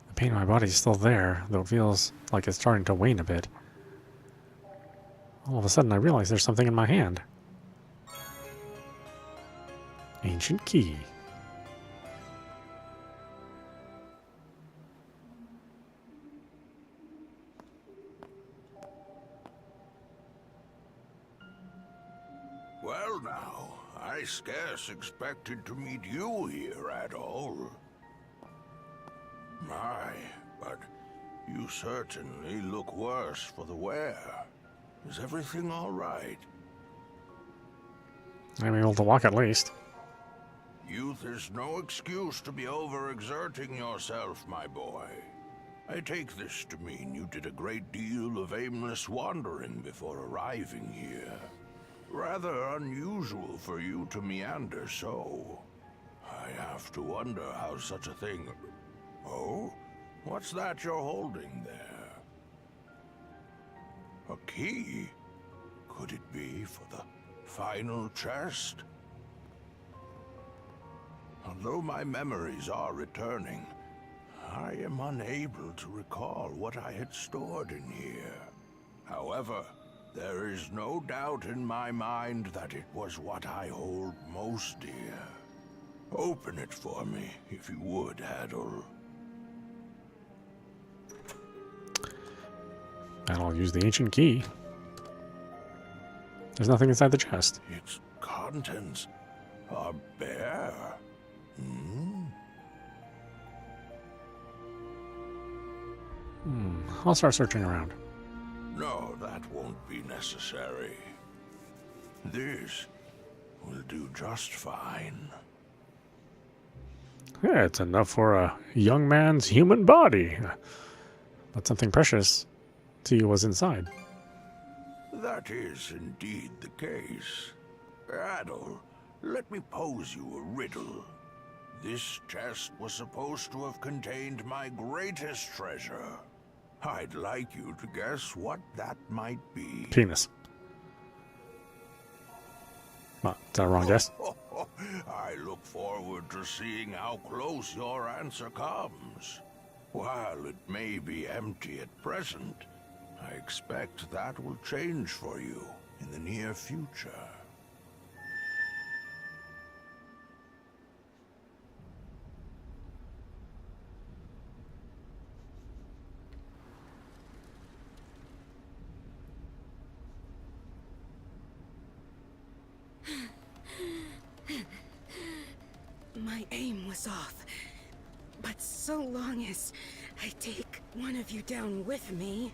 The pain in my body is still there, though it feels like it's starting to wane a bit. All of a sudden, I realize there's something in my hand. Ancient key. Well now, I scarce expected to meet you here at all. My, but you certainly look worse for the wear. Is everything all right? I'm able to walk at least. Youth is no excuse to be overexerting yourself, my boy. I take this to mean you did a great deal of aimless wandering before arriving here. Rather unusual for you to meander so. I have to wonder how such a thing... Oh? What's that you're holding there? A key? Could it be for the final chest? Although my memories are returning, I am unable to recall what I had stored in here. However, there is no doubt in my mind that it was what I hold most dear. Open it for me, if you would, Adol. And I'll use the ancient key. There's nothing inside the chest. Its contents are bare. I'll start searching around. No, that won't be necessary. This will do just fine. Yeah, it's enough for a young man's human body. But something precious to you was inside. That is indeed the case. Adol, let me pose you a riddle. This chest was supposed to have contained my greatest treasure. I'd like you to guess what that might be. Penis. What, is that a wrong guess? I look forward to seeing how close your answer comes. While it may be empty at present, I expect that will change for you in the near future. My aim was off. But so long as I take one of you down with me...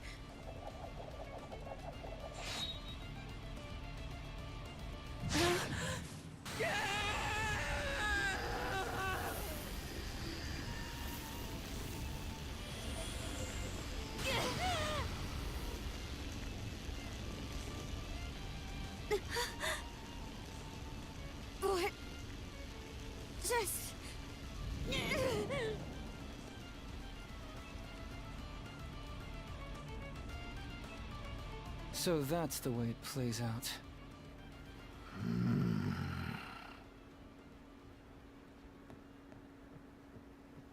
Or... just... So that's the way it plays out.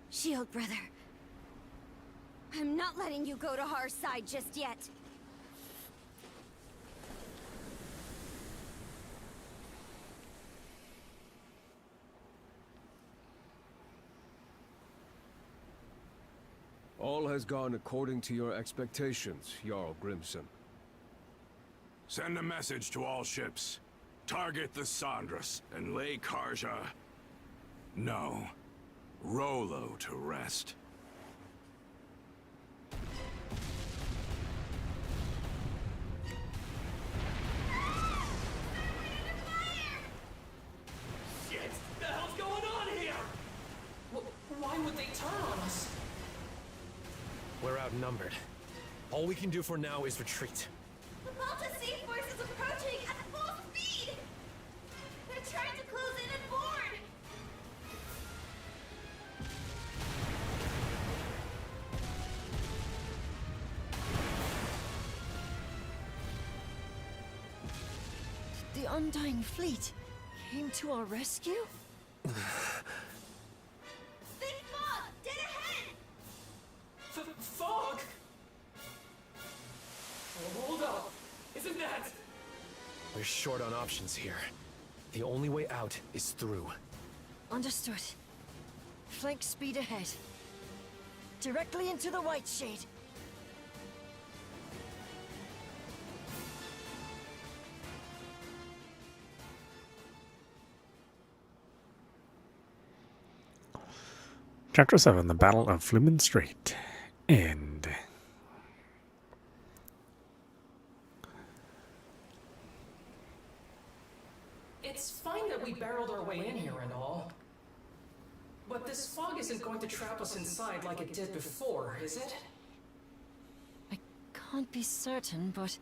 Shield brother. I'm not letting you go to our side just yet. All has gone according to your expectations, Jarl Grimson. Send a message to all ships. Target the Sandras and lay Karja... No. Rolo to rest. Shit! The hell's going on here? Why would they turn on us? We're outnumbered. All we can do for now is retreat. The Balta Sea Force is approaching at full speed! They're trying to close in and board! The Undying Fleet came to our rescue? Big fog! Dead ahead! Fog? Oh, hold up! Isn't that... We're short on options here. The only way out is through. Understood. Flank speed ahead. Directly into the White Shade. Chapter 7, The Battle of Flumen Strait. End. It's fine that we barreled our way in here and all. But this fog isn't going to trap us inside like it did before, is it? I can't be certain, but...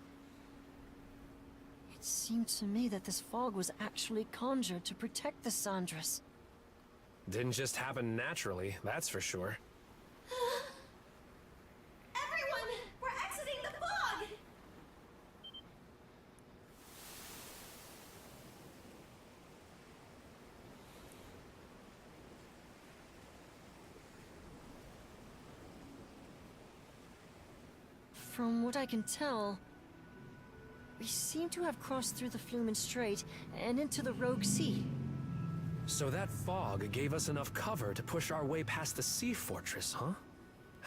It seemed to me that this fog was actually conjured to protect the Sandras. Didn't just happen naturally, that's for sure. Everyone! We're exiting the fog! From what I can tell, we seem to have crossed through the Flumen Strait and into the Rogue Sea. So that fog gave us enough cover to push our way past the sea fortress, huh?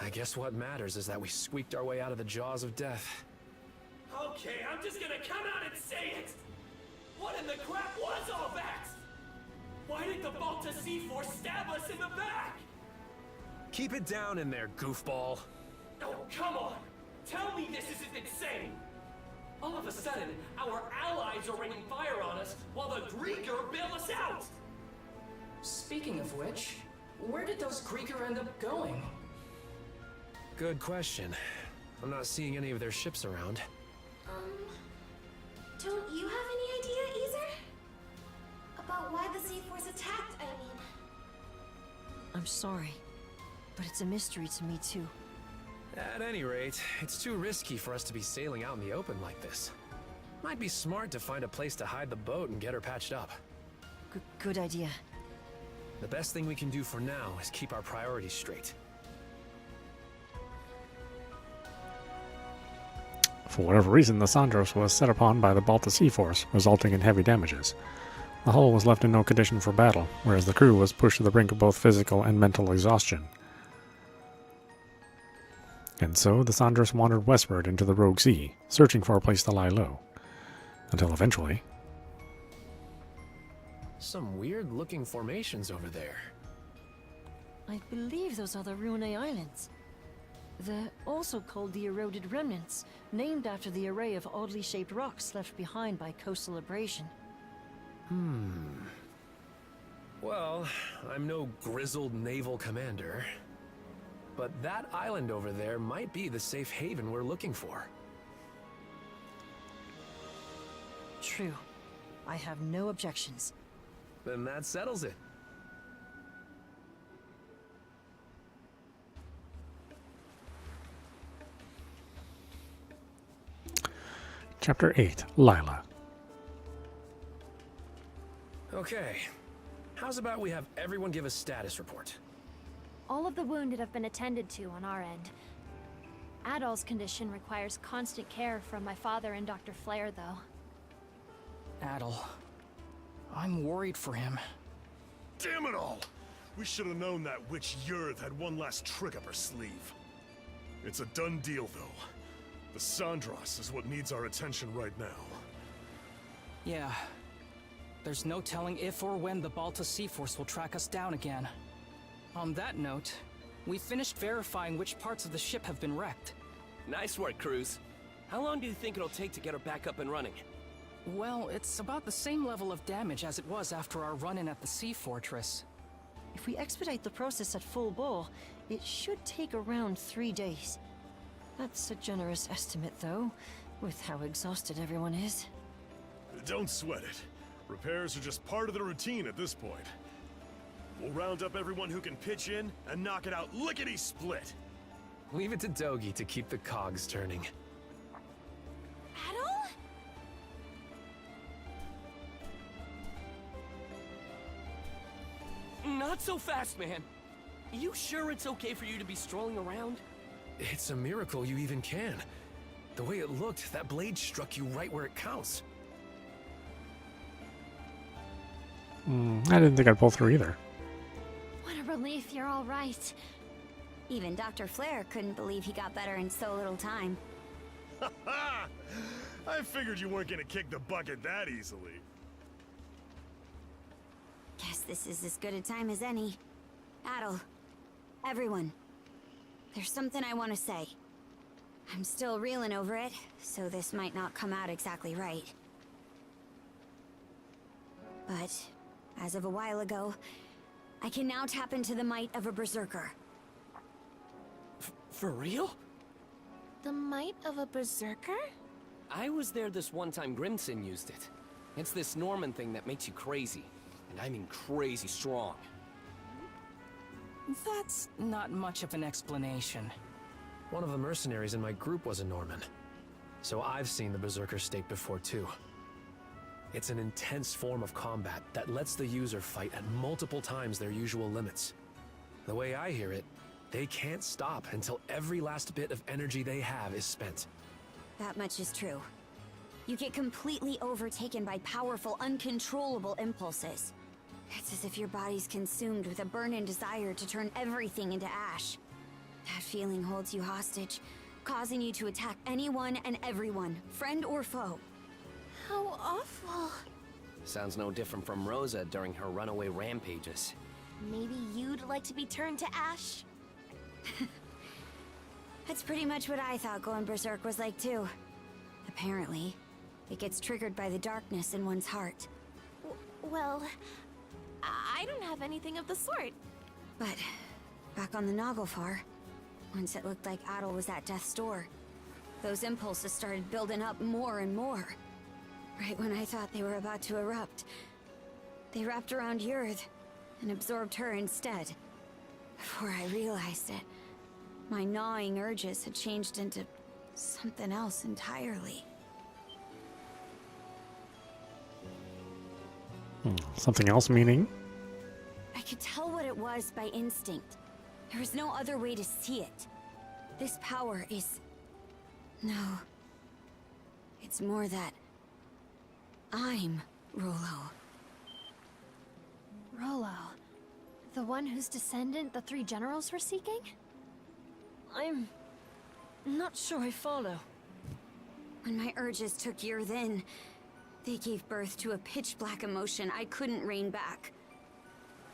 I guess what matters is that we squeaked our way out of the jaws of death. Okay, I'm just gonna come out and say it! What in the crap was all that? Why did the Balta Sea Force stab us in the back? Keep it down in there, goofball. Oh, come on! Tell me this isn't insane! All of a sudden, our allies are raining fire on us while the Grieger bail us out! Speaking of which, where did those Grieger end up going? Good question. I'm not seeing any of their ships around. Don't you have any idea, either? About why the Sea Force attacked, I mean. I'm sorry, but it's a mystery to me too. At any rate, it's too risky for us to be sailing out in the open like this. Might be smart to find a place to hide the boat and get her patched up. Good idea. The best thing we can do for now is keep our priorities straight. For whatever reason, the Sandros was set upon by the Balta Sea Force, resulting in heavy damages. The hull was left in no condition for battle, whereas the crew was pushed to the brink of both physical and mental exhaustion. And so the Sandros wandered westward into the Rogue Sea, searching for a place to lie low. Until eventually... Some weird-looking formations over there. I believe those are the Rune Islands. They're also called the Eroded Remnants, named after the array of oddly shaped rocks left behind by coastal abrasion. Well, I'm no grizzled naval commander, but that island over there might be the safe haven we're looking for. True. I have no objections. Then that settles it. Chapter 8, Lila. Okay. How's about we have everyone give a status report? All of the wounded have been attended to on our end. Adol's condition requires constant care from my father and Dr. Flare, though. Adol. I'm worried for him. Damn it all! We should have known that witch Yurth had one last trick up her sleeve. It's a done deal, though. The Sandras is what needs our attention right now. Yeah. There's no telling if or when the Balta Sea-Force will track us down again. On that note, we finished verifying which parts of the ship have been wrecked. Nice work, Cruz. How long do you think it'll take to get her back up and running? Well, it's about the same level of damage as it was after our run-in at the Sea Fortress. If we expedite the process at full bore, it should take around 3 days. That's a generous estimate, though, with how exhausted everyone is. Don't sweat it. Repairs are just part of the routine at this point. We'll round up everyone who can pitch in and knock it out lickety-split. Leave it to Dogi to keep the cogs turning. Adol? Not so fast, man. You sure it's okay for you to be strolling around? It's a miracle you even can. The way it looked, that blade struck you right where it counts. I didn't think I'd pull through either. What a relief you're all right. Even Dr. Flare couldn't believe he got better in so little time. I figured you weren't gonna kick the bucket that easily. Guess this is as good a time as any. Adol, everyone, there's something I want to say. I'm still reeling over it, so this might not come out exactly right. But, as of a while ago, I can now tap into the might of a berserker. For real? The might of a berserker? I was there this one time Grimson used it. It's this Norman thing that makes you crazy. And I mean crazy strong. That's not much of an explanation. One of the mercenaries in my group was a Norman. So I've seen the Berserker state before too. It's an intense form of combat that lets the user fight at multiple times their usual limits. The way I hear it, they can't stop until every last bit of energy they have is spent. That much is true. You get completely overtaken by powerful, uncontrollable impulses. It's as if your body's consumed with a burning desire to turn everything into ash. That feeling holds you hostage, causing you to attack anyone and everyone, friend or foe. How awful. Sounds no different from Rosa during her runaway rampages. Maybe you'd like to be turned to ash? That's pretty much what I thought going berserk was like too. Apparently, it gets triggered by the darkness in one's heart. Well, I don't have anything of the sort. But, back on the Naglfar, once it looked like Adol was at death's door, those impulses started building up more and more. Right when I thought they were about to erupt, they wrapped around Yurth and absorbed her instead. Before I realized it, my gnawing urges had changed into something else entirely. Something else meaning? I could tell what it was by instinct. There was no other way to see it. This power is... No. It's more that... I'm Rollo. Rollo. The one whose descendant the 3 generals were seeking? I'm... not sure I follow. When my urges took Yurth in, they gave birth to a pitch-black emotion I couldn't rein back.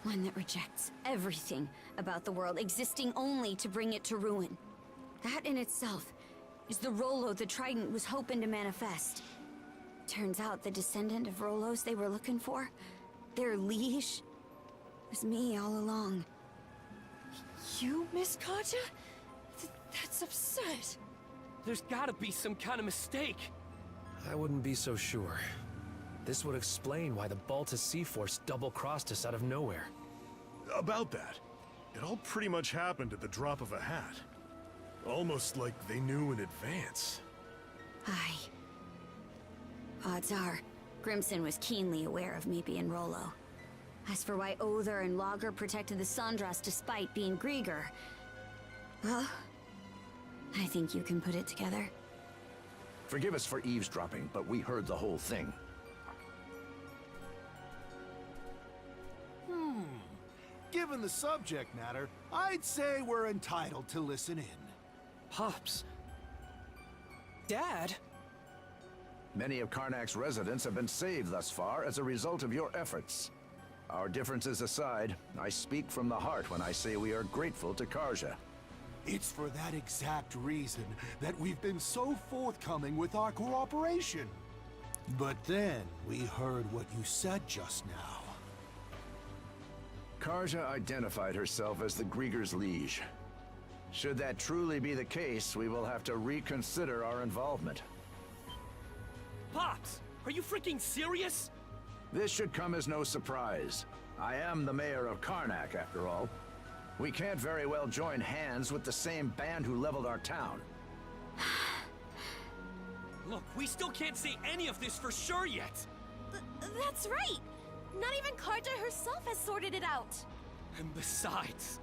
One that rejects everything about the world, existing only to bring it to ruin. That in itself is the Rollo the Trident was hoping to manifest. Turns out the descendant of Rollos they were looking for, their liege, was me all along. You, Miss Karja? That's absurd. There's gotta be some kind of mistake. I wouldn't be so sure. This would explain why the Balta Sea-Force double-crossed us out of nowhere. About that, it all pretty much happened at the drop of a hat. Almost like they knew in advance. Aye. Odds are, Grimson was keenly aware of me being Rollo. As for why Other and Lager protected the Sandras despite being Grieger, well, I think you can put it together. Forgive us for eavesdropping, but we heard the whole thing. Given the subject matter, I'd say we're entitled to listen in. Pops. Dad? Many of Karnak's residents have been saved thus far as a result of your efforts. Our differences aside, I speak from the heart when I say we are grateful to Karja. It's for that exact reason that we've been so forthcoming with our cooperation. But then we heard what you said just now. Karja identified herself as the Grieger's liege. Should that truly be the case, we will have to reconsider our involvement. Pops, are you freaking serious? This should come as no surprise. I am the mayor of Karnak, after all. We can't very well join hands with the same band who leveled our town. Look, we still can't say any of this for sure yet. That's right! Not even Karja herself has sorted it out! And besides,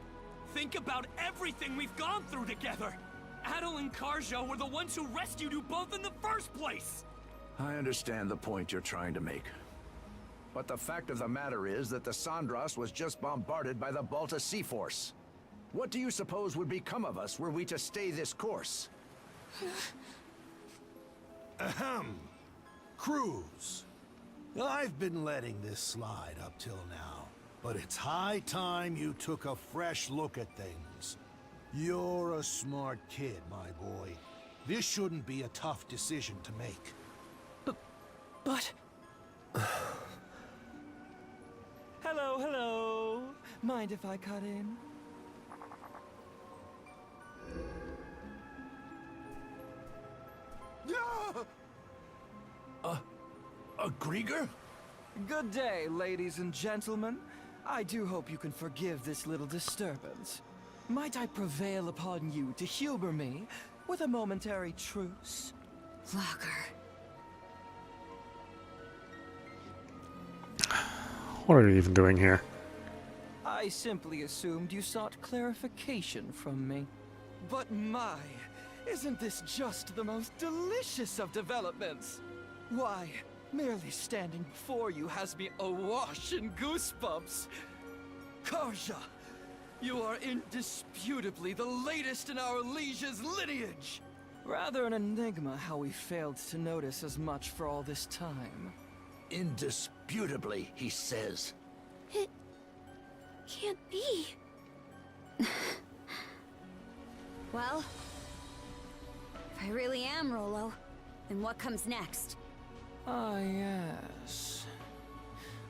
think about everything we've gone through together! Adol and Karja were the ones who rescued you both in the first place! I understand the point you're trying to make. But the fact of the matter is that the Sandras was just bombarded by the Balta Sea Force. What do you suppose would become of us were we to stay this course? Ahem. Cruz. I've been letting this slide up till now, but it's high time you took a fresh look at things. You're a smart kid, my boy. This shouldn't be a tough decision to make. But... Hello, hello. Mind if I cut in? A Grieger? Good day, ladies and gentlemen. I do hope you can forgive this little disturbance. Might I prevail upon you to humor me with a momentary truce? Locker. What are you even doing here? I simply assumed you sought clarification from me. But my, isn't this just the most delicious of developments? Why, merely standing before you has me awash in goosebumps. Karja, you are indisputably the latest in our liege's lineage. Rather an enigma how we failed to notice as much for all this time. Indisputably, he says. It can't be. Well, if I really am Rolo, then what comes next? Ah, yes.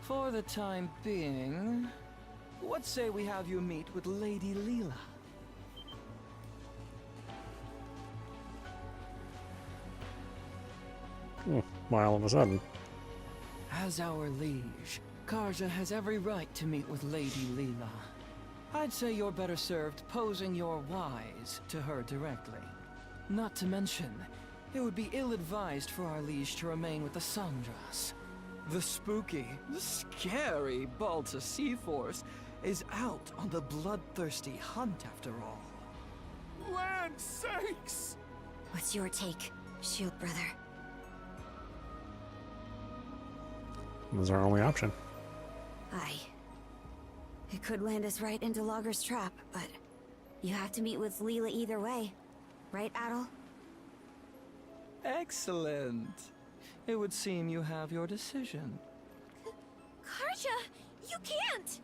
For the time being, what say we have you meet with Lady Leela? Why all of a sudden? As our liege, Karja has every right to meet with Lady Leela. I'd say you're better served posing your whys to her directly. Not to mention, it would be ill-advised for our liege to remain with the Sandras. The spooky, scary Balta Sea Force is out on the bloodthirsty hunt after all. Land sakes! What's your take, Shield Brother? It was our only option. Aye. It could land us right into Logger's trap, but you have to meet with Leela either way. Right, Adol? Excellent. It would seem you have your decision. Karja, you can't!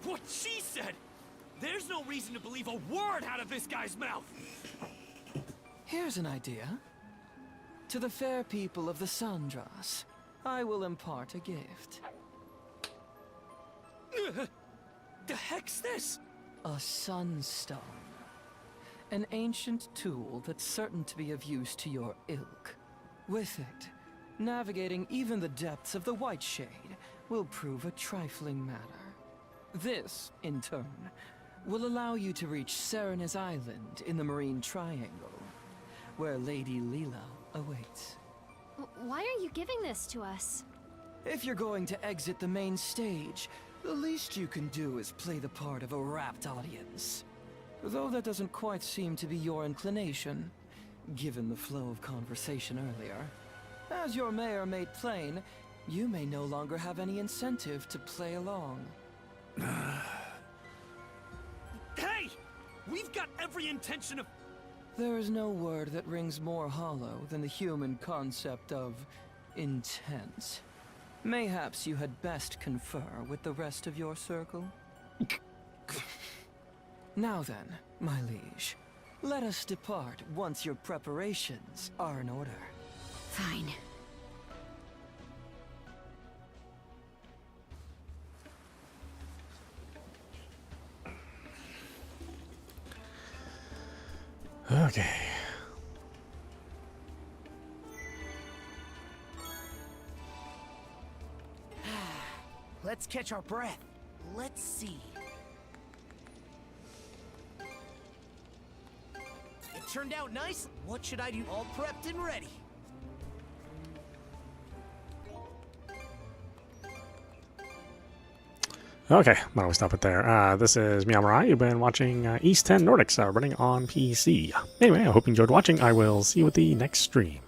What she said! There's no reason to believe a word out of this guy's mouth! Here's an idea. To the fair people of the Sandras, I will impart a gift. The heck's this? A sunstone. An ancient tool that's certain to be of use to your ilk. With it, navigating even the depths of the White Shade will prove a trifling matter. This, in turn, will allow you to reach Serena's Island in the Marine Triangle, where Lady Leela awaits. Why are you giving this to us? If you're going to exit the main stage, the least you can do is play the part of a rapt audience. Though that doesn't quite seem to be your inclination, given the flow of conversation earlier. As your mayor made plain, you may no longer have any incentive to play along. Hey! We've got every intention of... There is no word that rings more hollow than the human concept of intent. Mayhaps you had best confer with the rest of your circle? Now then, my liege, let us depart once your preparations are in order. Fine. Okay. Let's catch our breath. Let's see. It turned out nice. What should I do? All prepped and ready. Okay, why don't we stop it there? This is meowmurai. You've been watching East 10 Nordics running on PC. Anyway, I hope you enjoyed watching. I will see you at the next stream.